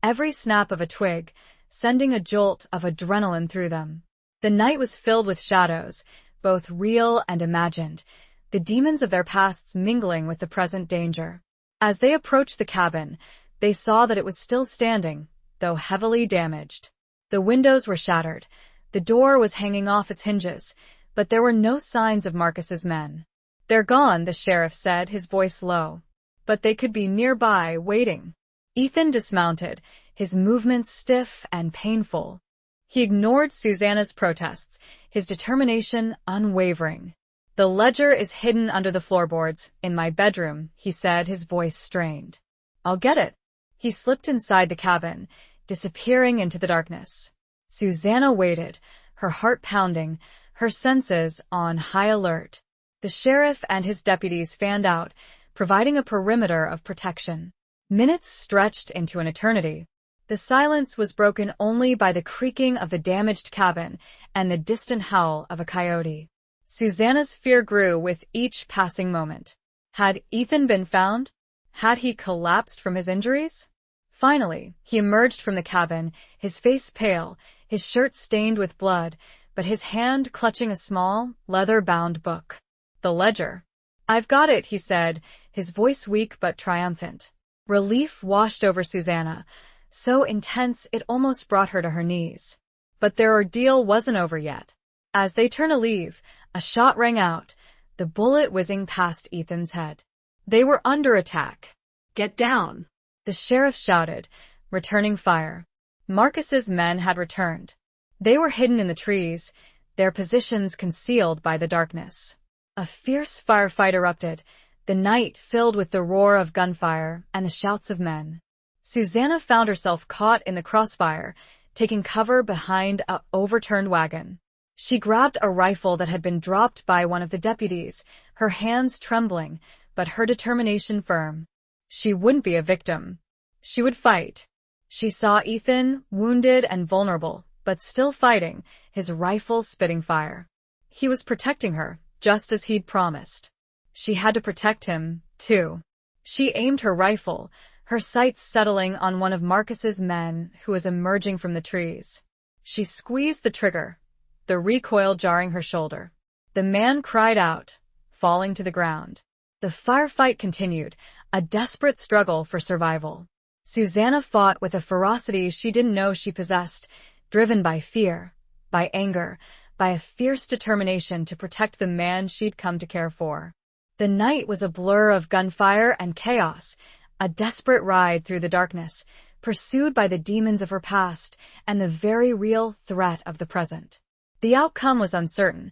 every snap of a twig, sending a jolt of adrenaline through them. The night was filled with shadows, both real and imagined, the demons of their pasts mingling with the present danger. As they approached the cabin, they saw that it was still standing, though heavily damaged. The windows were shattered, the door was hanging off its hinges, but there were no signs of Marcus's men. "They're gone," the sheriff said, his voice low. "But they could be nearby, waiting." Ethan dismounted, his movements stiff and painful. He ignored Susanna's protests, his determination unwavering. "The ledger is hidden under the floorboards, in my bedroom," he said, his voice strained. "I'll get it." He slipped inside the cabin, disappearing into the darkness. Susanna waited, her heart pounding, her senses on high alert. The sheriff and his deputies fanned out, providing a perimeter of protection. Minutes stretched into an eternity. The silence was broken only by the creaking of the damaged cabin and the distant howl of a coyote. Susanna's fear grew with each passing moment. Had Ethan been found? Had he collapsed from his injuries? Finally, he emerged from the cabin, his face pale, his shirt stained with blood, but his hand clutching a small, leather-bound book. The ledger. "I've got it," he said, his voice weak but triumphant. Relief washed over Susanna, so intense it almost brought her to her knees. But their ordeal wasn't over yet. As they turned to leave, a shot rang out, the bullet whizzing past Ethan's head. They were under attack. Get down, the sheriff shouted, returning fire. Marcus's men had returned. They were hidden in the trees, their positions concealed by the darkness. A fierce firefight erupted, the night filled with the roar of gunfire and the shouts of men. Susanna found herself caught in the crossfire, taking cover behind an overturned wagon. She grabbed a rifle that had been dropped by one of the deputies, her hands trembling, but her determination firm. She wouldn't be a victim. She would fight. She saw Ethan, wounded and vulnerable, but still fighting, his rifle spitting fire. He was protecting her, just as he'd promised. She had to protect him, too. She aimed her rifle, her sights settling on one of Marcus's men who was emerging from the trees. She squeezed the trigger, the recoil jarring her shoulder. The man cried out, falling to the ground. The firefight continued, a desperate struggle for survival. Susanna fought with a ferocity she didn't know she possessed, driven by fear, by anger, by a fierce determination to protect the man she'd come to care for. The night was a blur of gunfire and chaos, a desperate ride through the darkness, pursued by the demons of her past and the very real threat of the present. The outcome was uncertain,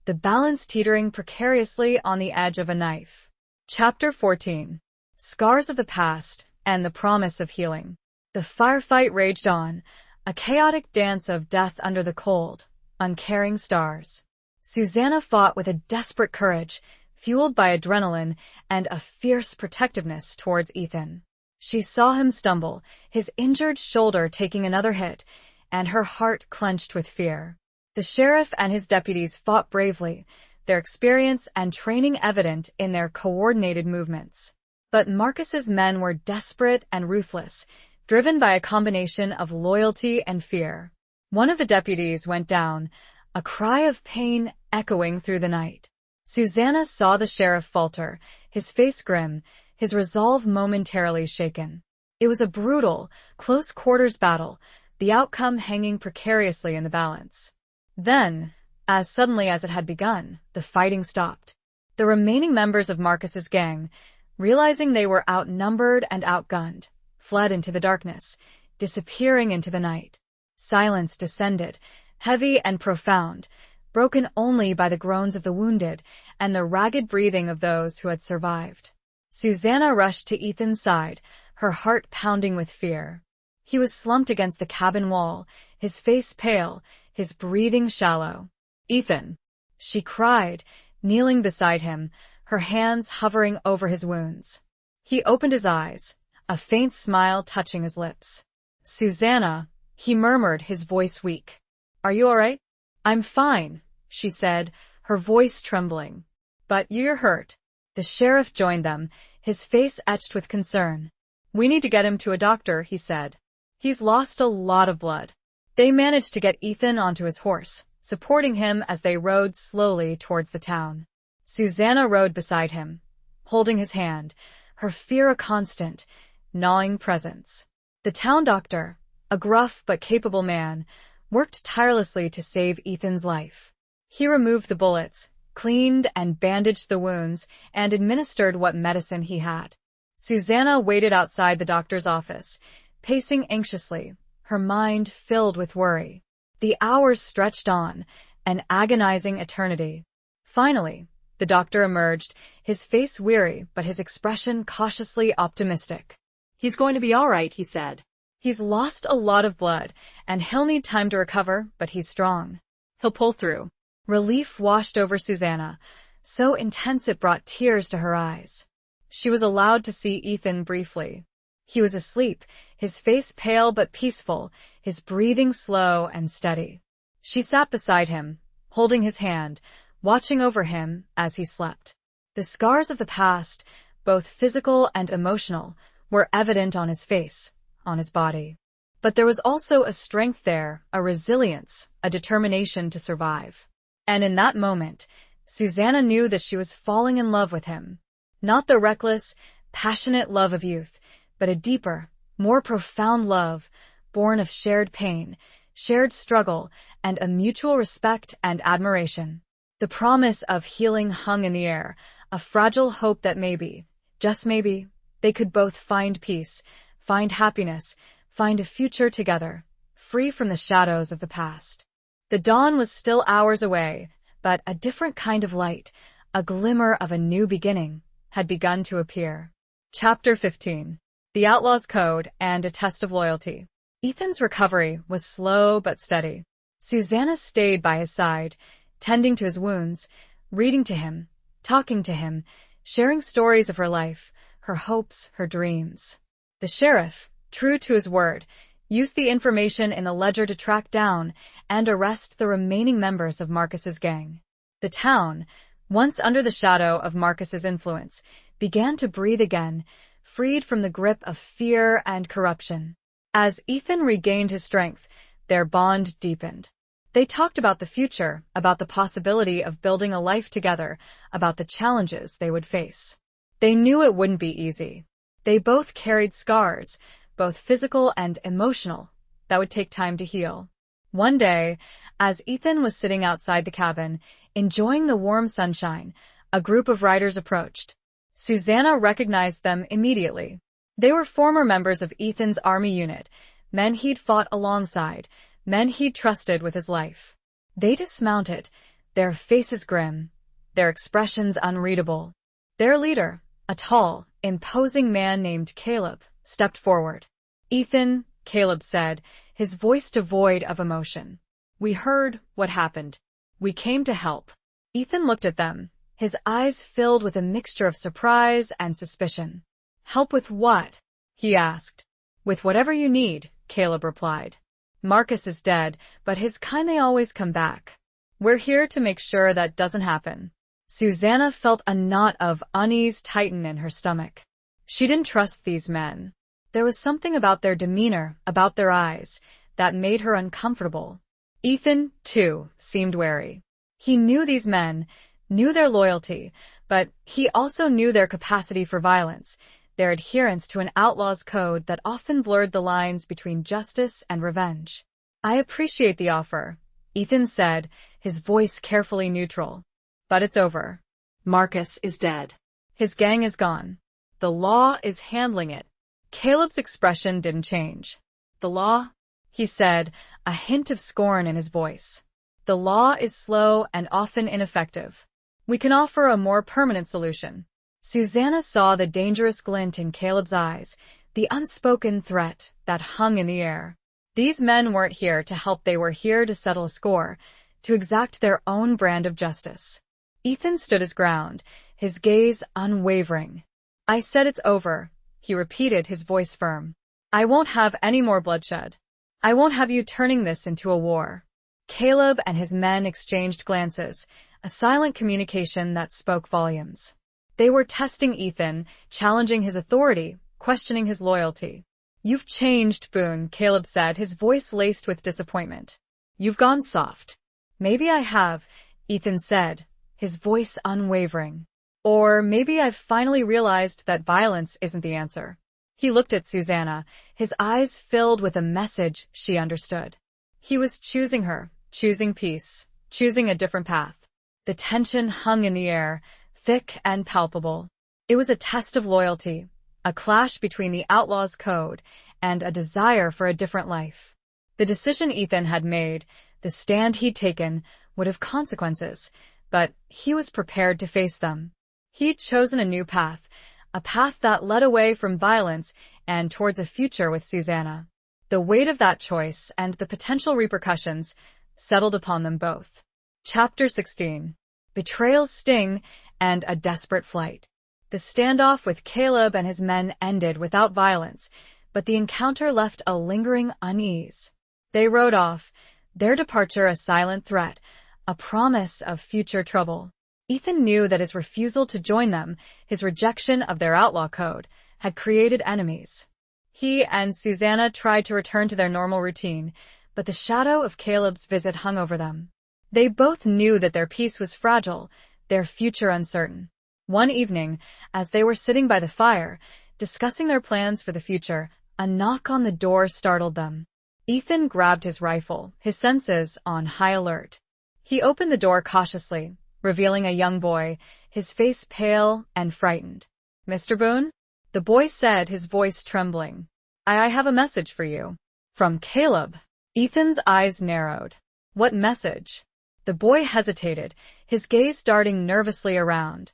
the balance teetering precariously on the edge of a knife. Chapter 14. Scars of the Past and the Promise of Healing. The firefight raged on, a chaotic dance of death under the cold, uncaring stars. Susanna fought with a desperate courage, fueled by adrenaline and a fierce protectiveness towards Ethan. She saw him stumble, his injured shoulder taking another hit, and her heart clenched with fear. The sheriff and his deputies fought bravely, their experience and training evident in their coordinated movements. But Marcus's men were desperate and ruthless, driven by a combination of loyalty and fear. One of the deputies went down, a cry of pain echoing through the night. Susanna saw the sheriff falter, his face grim, his resolve momentarily shaken. It was a brutal, close-quarters battle, the outcome hanging precariously in the balance. Then, as suddenly as it had begun, the fighting stopped. The remaining members of Marcus's gang, realizing they were outnumbered and outgunned, fled into the darkness, disappearing into the night. Silence descended, heavy and profound, broken only by the groans of the wounded and the ragged breathing of those who had survived. Susanna rushed to Ethan's side, her heart pounding with fear. He was slumped against the cabin wall, his face pale, his breathing shallow. "Ethan!" she cried, kneeling beside him, her hands hovering over his wounds. He opened his eyes, a faint smile touching his lips. "Susanna," he murmured, his voice weak. "Are you all right?" "I'm fine," she said, her voice trembling. But you're hurt. The sheriff joined them, his face etched with concern. We need to get him to a doctor, he said. He's lost a lot of blood. They managed to get Ethan onto his horse, supporting him as they rode slowly towards the town. Susanna rode beside him, holding his hand, her fear a constant, gnawing presence. The town doctor, a gruff but capable man, worked tirelessly to save Ethan's life. He removed the bullets, cleaned and bandaged the wounds, and administered what medicine he had. Susanna waited outside the doctor's office, pacing anxiously, her mind filled with worry. The hours stretched on, an agonizing eternity. Finally, the doctor emerged, his face weary but his expression cautiously optimistic. He's going to be all right, he said. He's lost a lot of blood, and he'll need time to recover, but he's strong. He'll pull through. Relief washed over Susanna, so intense it brought tears to her eyes. She was allowed to see Ethan briefly. He was asleep, his face pale but peaceful, his breathing slow and steady. She sat beside him, holding his hand, watching over him as he slept. The scars of the past, both physical and emotional, were evident on his face, on his body. But there was also a strength there, a resilience, a determination to survive. And in that moment, Susanna knew that she was falling in love with him. Not the reckless, passionate love of youth, but a deeper, more profound love, born of shared pain, shared struggle, and a mutual respect and admiration. The promise of healing hung in the air, a fragile hope that maybe, just maybe, they could both find peace, find happiness, find a future together, free from the shadows of the past. The dawn was still hours away, but a different kind of light, a glimmer of a new beginning, had begun to appear. Chapter 15. The Outlaw's Code and a Test of Loyalty. Ethan's recovery was slow but steady. Susanna stayed by his side, tending to his wounds, reading to him, talking to him, sharing stories of her life, her hopes, her dreams. The sheriff, true to his word, used the information in the ledger to track down and arrest the remaining members of Marcus's gang. The town, once under the shadow of Marcus's influence, began to breathe again, freed from the grip of fear and corruption. As Ethan regained his strength, their bond deepened. They talked about the future, about the possibility of building a life together, about the challenges they would face. They knew it wouldn't be easy. They both carried scars, both physical and emotional, that would take time to heal. One day, as Ethan was sitting outside the cabin, enjoying the warm sunshine, a group of riders approached. Susanna recognized them immediately. They were former members of Ethan's army unit, men he'd fought alongside, men he'd trusted with his life. They dismounted, their faces grim, their expressions unreadable. Their leader, a tall, imposing man named Caleb, stepped forward. "Ethan," Caleb said, his voice devoid of emotion. "We heard what happened. We came to help." Ethan looked at them, his eyes filled with a mixture of surprise and suspicion. "Help with what?" he asked. "With whatever you need," Caleb replied. "Marcus is dead, but his kind they always come back. We're here to make sure that doesn't happen." Susanna felt a knot of unease tighten in her stomach. She didn't trust these men. There was something about their demeanor, about their eyes, that made her uncomfortable. Ethan, too, seemed wary. He knew these men, knew their loyalty, but he also knew their capacity for violence, their adherence to an outlaw's code that often blurred the lines between justice and revenge. "I appreciate the offer," Ethan said, his voice carefully neutral. "But it's over. Marcus is dead. His gang is gone. The law is handling it." Caleb's expression didn't change. "The law?" he said, a hint of scorn in his voice. "The law is slow and often ineffective. We can offer a more permanent solution." Susanna saw the dangerous glint in Caleb's eyes, the unspoken threat that hung in the air. These men weren't here to help, they were here to settle a score, to exact their own brand of justice. Ethan stood his ground, his gaze unwavering. "I said it's over," he repeated, his voice firm. "I won't have any more bloodshed. I won't have you turning this into a war." Caleb and his men exchanged glances, a silent communication that spoke volumes. They were testing Ethan, challenging his authority, questioning his loyalty. "You've changed, Boone," Caleb said, his voice laced with disappointment. "You've gone soft." "Maybe I have," Ethan said, his voice unwavering. "Or maybe I've finally realized that violence isn't the answer." He looked at Susanna, his eyes filled with a message she understood. He was choosing her, choosing peace, choosing a different path. The tension hung in the air, thick and palpable. It was a test of loyalty, a clash between the outlaw's code and a desire for a different life. The decision Ethan had made, the stand he'd taken, would have consequences, but he was prepared to face them. He'd chosen a new path, a path that led away from violence and towards a future with Susanna. The weight of that choice and the potential repercussions settled upon them both. Chapter 16. Betrayal's Sting and a Desperate Flight. The standoff with Caleb and his men ended without violence, but the encounter left a lingering unease. They rode off, their departure a silent threat, a promise of future trouble. Ethan knew that his refusal to join them, his rejection of their outlaw code, had created enemies. He and Susanna tried to return to their normal routine, but the shadow of Caleb's visit hung over them. They both knew that their peace was fragile, their future uncertain. One evening, as they were sitting by the fire, discussing their plans for the future, a knock on the door startled them. Ethan grabbed his rifle, his senses on high alert. He opened the door cautiously, revealing a young boy, his face pale and frightened. "Mr. Boone?" the boy said, his voice trembling. I have a message for you." "From Caleb." Ethan's eyes narrowed. "What message?" The boy hesitated, his gaze darting nervously around.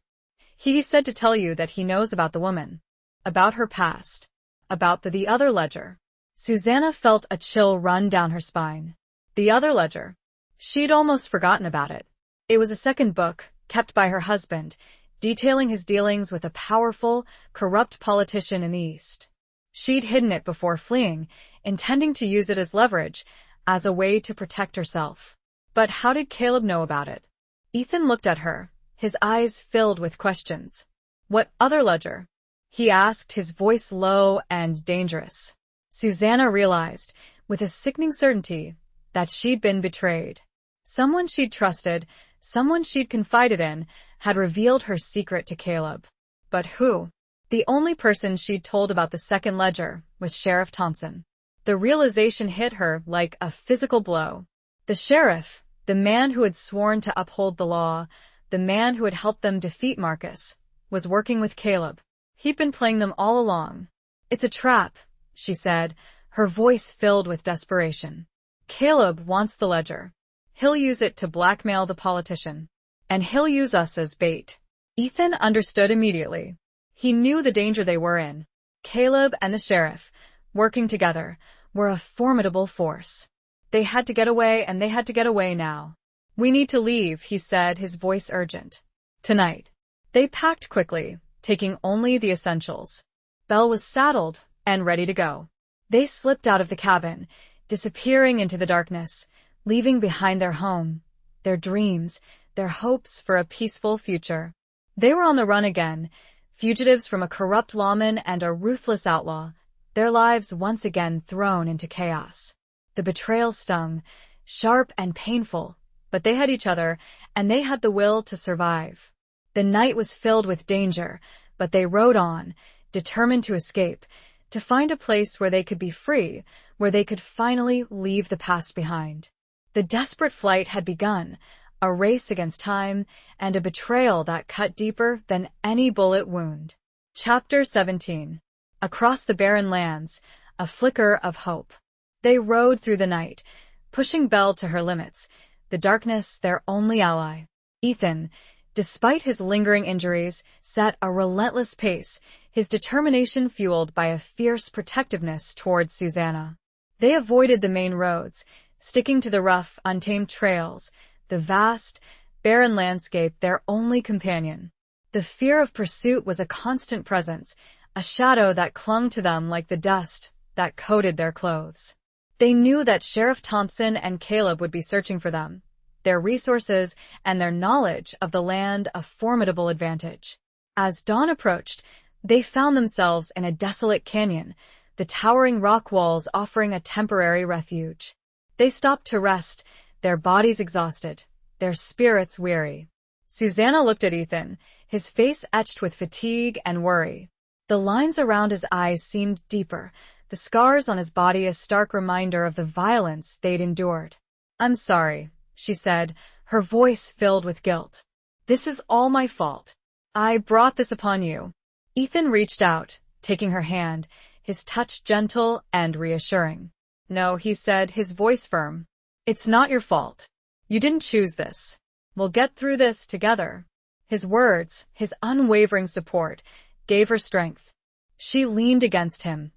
"He said to tell you that he knows about the woman, about her past, about the other ledger." Susanna felt a chill run down her spine. The other ledger. She'd almost forgotten about it. It was a second book, kept by her husband, detailing his dealings with a powerful, corrupt politician in the East. She'd hidden it before fleeing, intending to use it as leverage, as a way to protect herself. But how did Caleb know about it? Ethan looked at her, his eyes filled with questions. "What other ledger?" he asked, his voice low and dangerous. Susanna realized, with a sickening certainty, that she'd been betrayed. Someone she'd trusted, someone she'd confided in, had revealed her secret to Caleb. But who? The only person she'd told about the second ledger was Sheriff Thompson. The realization hit her like a physical blow. The sheriff, the man who had sworn to uphold the law, the man who had helped them defeat Marcus, was working with Caleb. He'd been playing them all along. "It's a trap," she said, her voice filled with desperation. "Caleb wants the ledger. He'll use it to blackmail the politician. And he'll use us as bait." Ethan understood immediately. He knew the danger they were in. Caleb and the sheriff, working together, were a formidable force. They had to get away, and they had to get away now. "We need to leave," he said, his voice urgent. "Tonight." They packed quickly, taking only the essentials. Belle was saddled and ready to go. They slipped out of the cabin, disappearing into the darkness, leaving behind their home, their dreams, their hopes for a peaceful future. They were on the run again, fugitives from a corrupt lawman and a ruthless outlaw, their lives once again thrown into chaos. The betrayal stung, sharp and painful, but they had each other, and they had the will to survive. The night was filled with danger, but they rode on, determined to escape, to find a place where they could be free, where they could finally leave the past behind. The desperate flight had begun, a race against time, and a betrayal that cut deeper than any bullet wound. Chapter 17. Across the barren lands, a flicker of hope. They rode through the night, pushing Belle to her limits, the darkness their only ally. Ethan, despite his lingering injuries, set a relentless pace, his determination fueled by a fierce protectiveness towards Susanna. They avoided the main roads, sticking to the rough, untamed trails, the vast, barren landscape their only companion. The fear of pursuit was a constant presence, a shadow that clung to them like the dust that coated their clothes. They knew that Sheriff Thompson and Caleb would be searching for them, their resources and their knowledge of the land a formidable advantage. As dawn approached, they found themselves in a desolate canyon, the towering rock walls offering a temporary refuge. They stopped to rest, their bodies exhausted, their spirits weary. Susanna looked at Ethan, his face etched with fatigue and worry. The lines around his eyes seemed deeper, the scars on his body a stark reminder of the violence they'd endured. "I'm sorry," she said, her voice filled with guilt. "This is all my fault. I brought this upon you." Ethan reached out, taking her hand, his touch gentle and reassuring. "No," he said, his voice firm. "It's not your fault. You didn't choose this. We'll get through this together." His words, his unwavering support, gave her strength. She leaned against him,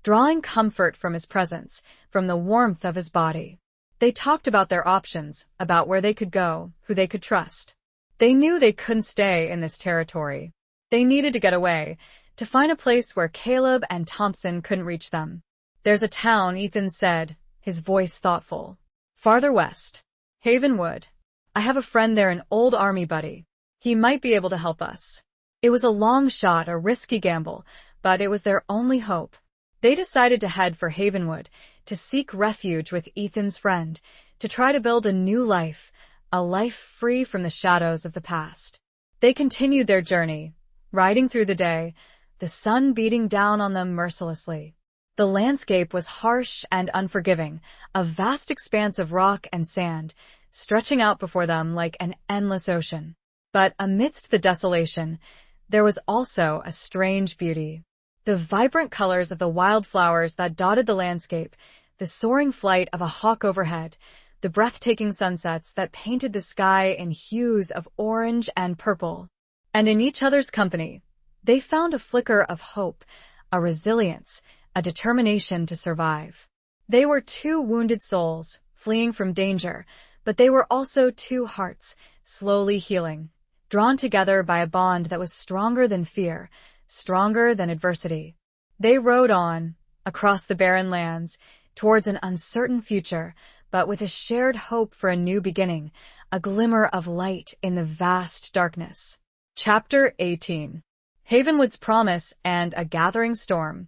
drawing comfort from his presence, from the warmth of his body. They talked about their options, about where they could go, who they could trust. They knew they couldn't stay in this territory. They needed to get away, to find a place where Caleb and Thompson couldn't reach them. "There's a town," Ethan said, his voice thoughtful. "Farther west. Havenwood. I have a friend there, an old army buddy. He might be able to help us." It was a long shot, a risky gamble, but it was their only hope. They decided to head for Havenwood, to seek refuge with Ethan's friend, to try to build a new life, a life free from the shadows of the past. They continued their journey, riding through the day, the sun beating down on them mercilessly. The landscape was harsh and unforgiving, a vast expanse of rock and sand, stretching out before them like an endless ocean. But amidst the desolation, there was also a strange beauty. The vibrant colors of the wildflowers that dotted the landscape, the soaring flight of a hawk overhead, the breathtaking sunsets that painted the sky in hues of orange and purple. And in each other's company, they found a flicker of hope, a resilience, a determination to survive. They were two wounded souls, fleeing from danger, but they were also two hearts, slowly healing, drawn together by a bond that was stronger than fear, stronger than adversity. They rode on, across the barren lands, towards an uncertain future, but with a shared hope for a new beginning, a glimmer of light in the vast darkness. Chapter 18. Havenwood's Promise and a Gathering Storm.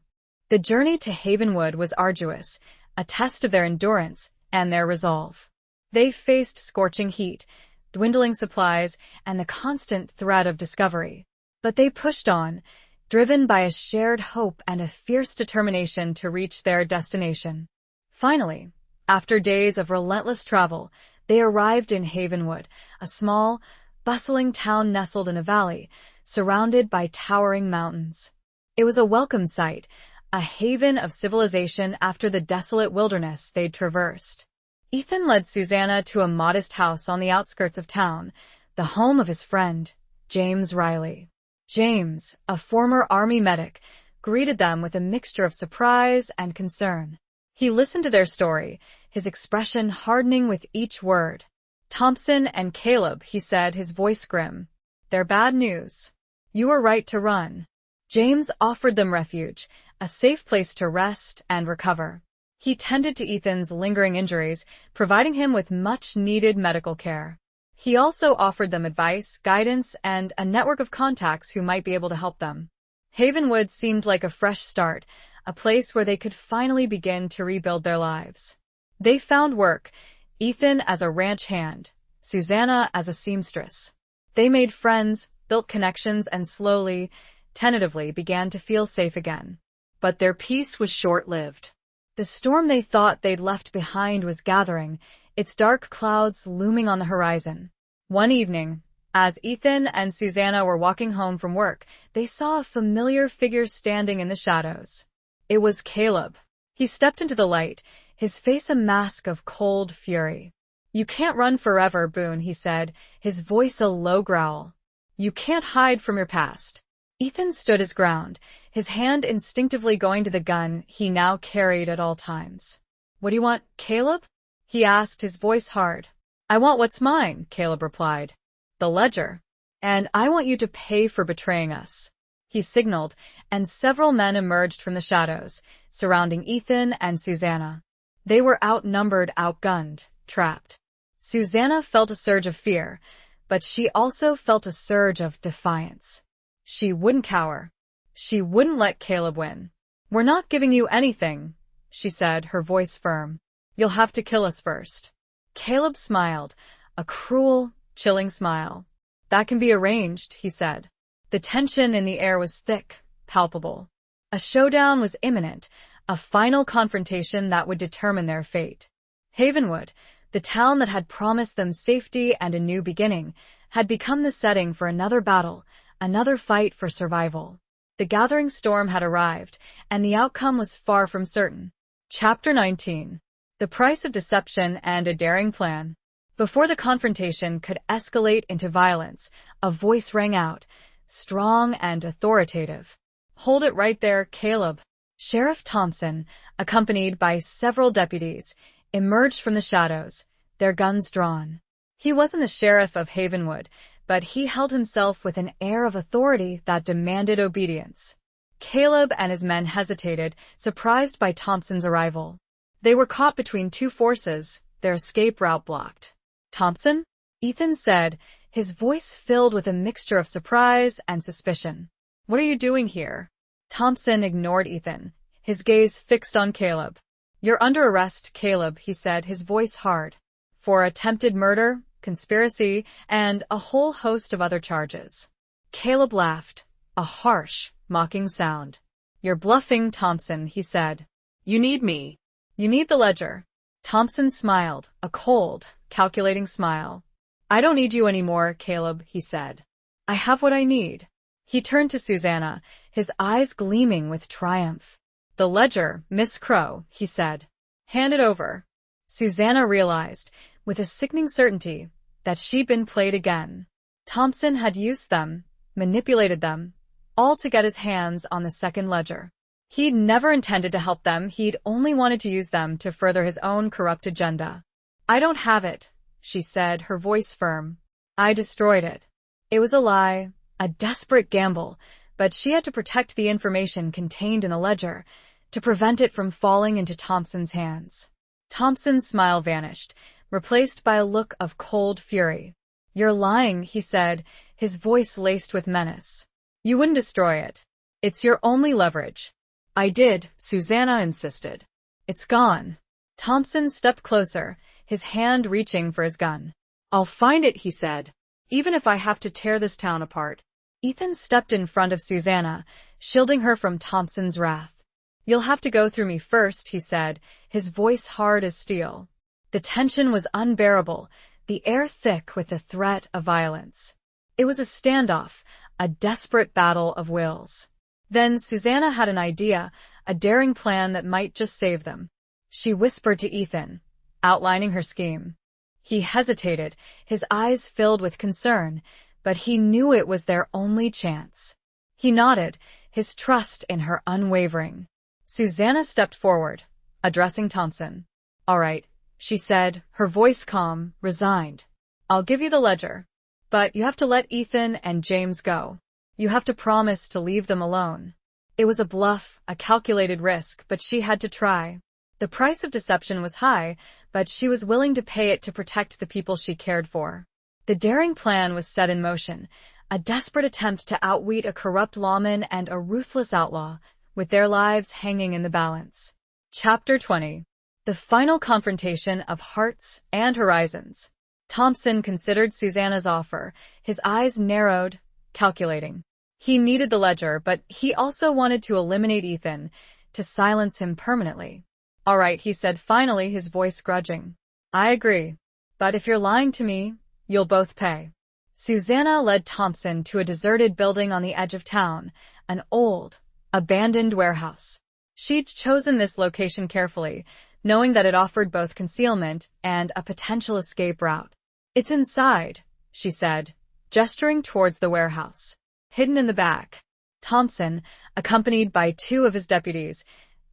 The journey to Havenwood was arduous, a test of their endurance and their resolve. They faced scorching heat, dwindling supplies, and the constant threat of discovery. But they pushed on, driven by a shared hope and a fierce determination to reach their destination. Finally, after days of relentless travel, they arrived in Havenwood, a small, bustling town nestled in a valley, surrounded by towering mountains. It was a welcome sight, a haven of civilization after the desolate wilderness they'd traversed. Ethan led Susanna to a modest house on the outskirts of town, the home of his friend, James Riley. James, a former Army medic, greeted them with a mixture of surprise and concern. He listened to their story, his expression hardening with each word. "Thompson and Caleb," he said, his voice grim. "They're bad news. You were right to run." James offered them refuge, a safe place to rest and recover. He tended to Ethan's lingering injuries, providing him with much-needed medical care. He also offered them advice, guidance, and a network of contacts who might be able to help them. Havenwood seemed like a fresh start, a place where they could finally begin to rebuild their lives. They found work, Ethan as a ranch hand, Susanna as a seamstress. They made friends, built connections, and slowly, tentatively began to feel safe again. But their peace was short-lived. The storm they thought they'd left behind was gathering, its dark clouds looming on the horizon. One evening, as Ethan and Susanna were walking home from work, they saw a familiar figure standing in the shadows. It was Caleb. He stepped into the light, his face a mask of cold fury. "You can't run forever, Boone," he said, his voice a low growl. "You can't hide from your past." Ethan stood his ground, his hand instinctively going to the gun he now carried at all times. "What do you want, Caleb?" he asked, his voice hard. "I want what's mine," Caleb replied. "The ledger. And I want you to pay for betraying us." He signaled, and several men emerged from the shadows, surrounding Ethan and Susanna. They were outnumbered, outgunned, trapped. Susanna felt a surge of fear, but she also felt a surge of defiance. She wouldn't cower. She wouldn't let Caleb win. "We're not giving you anything," she said, her voice firm. "You'll have to kill us first." Caleb smiled, a cruel, chilling smile. "That can be arranged," he said. The tension in the air was thick, palpable. A showdown was imminent, a final confrontation that would determine their fate. Havenwood, the town that had promised them safety and a new beginning, had become the setting for another battle, another fight for survival. The gathering storm had arrived, and the outcome was far from certain. Chapter 19. The Price of Deception and a Daring Plan. Before the confrontation could escalate into violence, a voice rang out, strong and authoritative. "Hold it right there, Caleb." Sheriff Thompson, accompanied by several deputies, emerged from the shadows, their guns drawn. He wasn't the sheriff of Havenwood, but he held himself with an air of authority that demanded obedience. Caleb and his men hesitated, surprised by Thompson's arrival. They were caught between two forces, their escape route blocked. "Thompson?" Ethan said, his voice filled with a mixture of surprise and suspicion. "What are you doing here?" Thompson ignored Ethan, his gaze fixed on Caleb. "You're under arrest, Caleb," he said, his voice hard, "for attempted murder, conspiracy, and a whole host of other charges." Caleb laughed, a harsh, mocking sound. "You're bluffing, Thompson," he said. "You need me." "You need the ledger." Thompson smiled, a cold, calculating smile. "I don't need you anymore, Caleb," he said. "I have what I need." He turned to Susanna, his eyes gleaming with triumph. "The ledger, Miss Crow," he said. "Hand it over." Susanna realized, with a sickening certainty, that she'd been played again. Thompson had used them, manipulated them, all to get his hands on the second ledger. He'd never intended to help them, he'd only wanted to use them to further his own corrupt agenda. "I don't have it," she said, her voice firm. "I destroyed it." It was a lie, a desperate gamble, but she had to protect the information contained in the ledger, to prevent it from falling into Thompson's hands. Thompson's smile vanished, replaced by a look of cold fury. "You're lying," he said, his voice laced with menace. "You wouldn't destroy it. It's your only leverage." "I did," Susanna insisted. "It's gone." Thompson stepped closer, his hand reaching for his gun. "I'll find it," he said, "even if I have to tear this town apart." Ethan stepped in front of Susanna, shielding her from Thompson's wrath. "You'll have to go through me first," he said, his voice hard as steel. The tension was unbearable, the air thick with the threat of violence. It was a standoff, a desperate battle of wills. Then Susanna had an idea, a daring plan that might just save them. She whispered to Ethan, outlining her scheme. He hesitated, his eyes filled with concern, but he knew it was their only chance. He nodded, his trust in her unwavering. Susanna stepped forward, addressing Thompson. "All right," she said, her voice calm, resigned. "I'll give you the ledger. But you have to let Ethan and James go. You have to promise to leave them alone." It was a bluff, a calculated risk, but she had to try. The price of deception was high, but she was willing to pay it to protect the people she cared for. The daring plan was set in motion, a desperate attempt to outwit a corrupt lawman and a ruthless outlaw, with their lives hanging in the balance. Chapter 20. The Final Confrontation of Hearts and Horizons. Thompson considered Susanna's offer, his eyes narrowed, calculating. He needed the ledger, but he also wanted to eliminate Ethan, to silence him permanently. "All right," he said finally, his voice grudging. "I agree. But if you're lying to me, you'll both pay." Susanna led Thompson to a deserted building on the edge of town, an old, abandoned warehouse. She'd chosen this location carefully, knowing that it offered both concealment and a potential escape route. "It's inside," she said, gesturing towards the warehouse. "Hidden in the back." Thompson, accompanied by two of his deputies,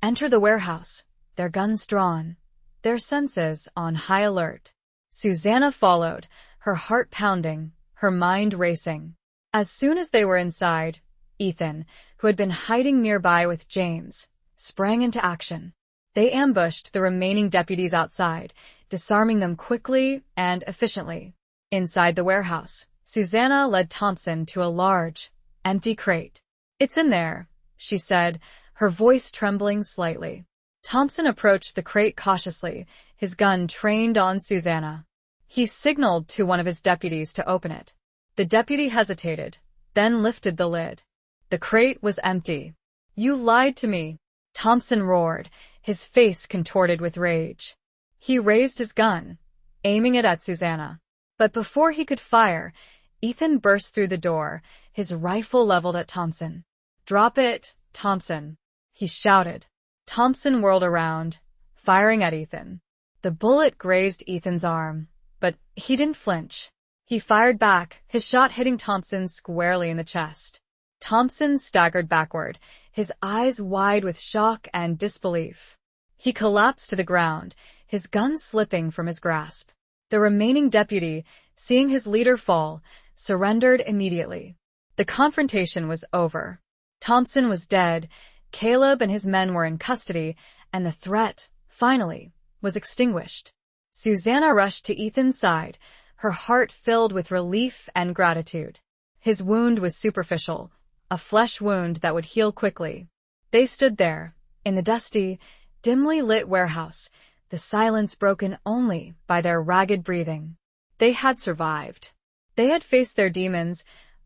entered the warehouse, their guns drawn, their senses on high alert. Susanna followed, her heart pounding, her mind racing. As soon as they were inside, Ethan, who had been hiding nearby with James, sprang into action. They ambushed the remaining deputies outside, disarming them quickly and efficiently. Inside the warehouse, Susanna led Thompson to a large, empty crate. "It's in there," she said, her voice trembling slightly. Thompson approached the crate cautiously, his gun trained on Susanna. He signaled to one of his deputies to open it. The deputy hesitated, then lifted the lid. The crate was empty. "You lied to me," Thompson roared, his face contorted with rage. He raised his gun, aiming it at Susanna. But before he could fire, Ethan burst through the door, his rifle leveled at Thompson. "Drop it, Thompson," he shouted. Thompson whirled around, firing at Ethan. The bullet grazed Ethan's arm, but he didn't flinch. He fired back, his shot hitting Thompson squarely in the chest. Thompson staggered backward, his eyes wide with shock and disbelief. He collapsed to the ground, his gun slipping from his grasp. The remaining deputy, seeing his leader fall, surrendered immediately. The confrontation was over. Thompson was dead, Caleb and his men were in custody, and the threat, finally, was extinguished. Susanna rushed to Ethan's side, her heart filled with relief and gratitude. His wound was superficial, a flesh wound that would heal quickly. They stood there, in the dusty, dimly lit warehouse, the silence broken only by their ragged breathing. They had survived. They had faced their demons,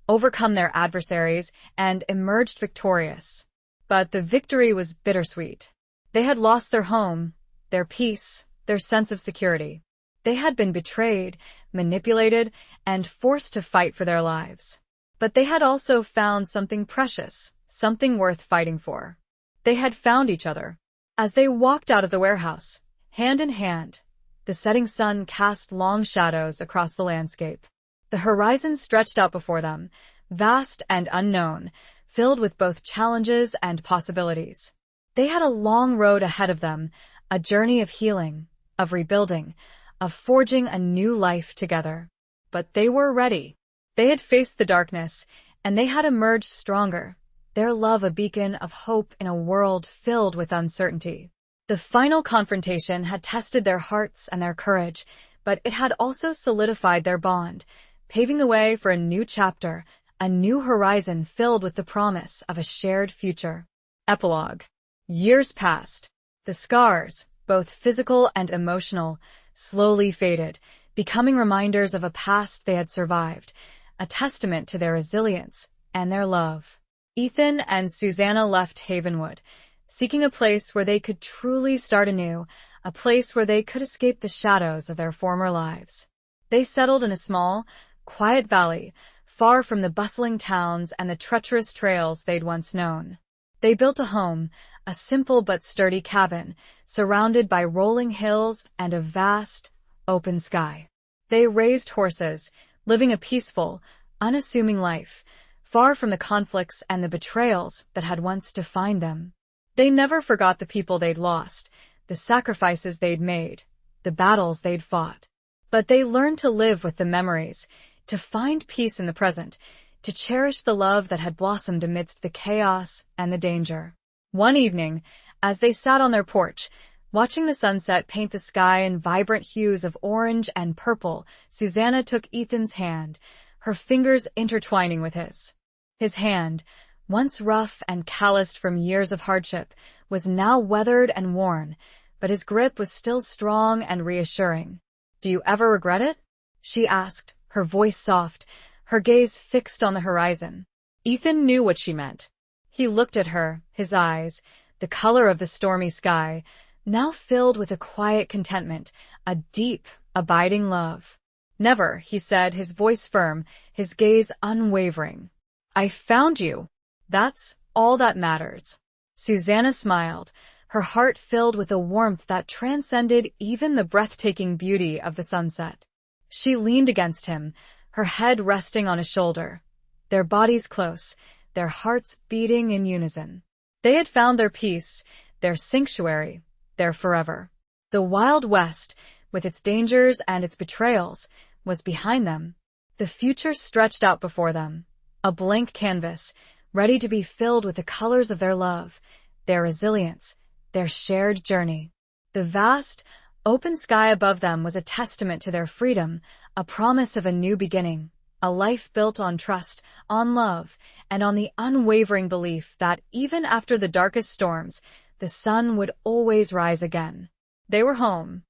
overcome their adversaries, and emerged victorious. But the victory was bittersweet. They had lost their home, their peace, their sense of security. They had been betrayed, manipulated, and forced to fight for their lives. But they had also found something precious, something worth fighting for. They had found each other. As they walked out of the warehouse, hand in hand, the setting sun cast long shadows across the landscape. The horizon stretched out before them, vast and unknown, filled with both challenges and possibilities. They had a long road ahead of them, a journey of healing, of rebuilding, of forging a new life together. But they were ready. They had faced the darkness, and they had emerged stronger, their love a beacon of hope in a world filled with uncertainty. The final confrontation had tested their hearts and their courage, but it had also solidified their bond, paving the way for a new chapter, a new horizon filled with the promise of a shared future. Epilogue. Years passed. The scars, both physical and emotional, slowly faded, becoming reminders of a past they had survived, a testament to their resilience and their love. Ethan and Susanna left Havenwood, seeking a place where they could truly start anew, a place where they could escape the shadows of their former lives. They settled in a small, quiet valley, far from the bustling towns and the treacherous trails they'd once known. They built a home, a simple but sturdy cabin, surrounded by rolling hills and a vast, open sky. They raised horses, living a peaceful, unassuming life, far from the conflicts and the betrayals that had once defined them. They never forgot the people they'd lost, the sacrifices they'd made, the battles they'd fought. But they learned to live with the memories, to find peace in the present, to cherish the love that had blossomed amidst the chaos and the danger. One evening, as they sat on their porch, watching the sunset paint the sky in vibrant hues of orange and purple, Susanna took Ethan's hand, her fingers intertwining with his. His hand, once rough and calloused from years of hardship, was now weathered and worn, but his grip was still strong and reassuring. "Do you ever regret it?" she asked, her voice soft, her gaze fixed on the horizon. Ethan knew what she meant. He looked at her, his eyes, the color of the stormy sky, now filled with a quiet contentment, a deep, abiding love. "Never," he said, his voice firm, his gaze unwavering. "I found you. That's all that matters." Susanna smiled, her heart filled with a warmth that transcended even the breathtaking beauty of the sunset. She leaned against him, her head resting on his shoulder, their bodies close, their hearts beating in unison. They had found their peace, their sanctuary, their forever. The Wild West, with its dangers and its betrayals, was behind them. The future stretched out before them, a blank canvas, ready to be filled with the colors of their love, their resilience, their shared journey. The vast, open sky above them was a testament to their freedom, a promise of a new beginning, a life built on trust, on love, and on the unwavering belief that even after the darkest storms, the sun would always rise again. They were home,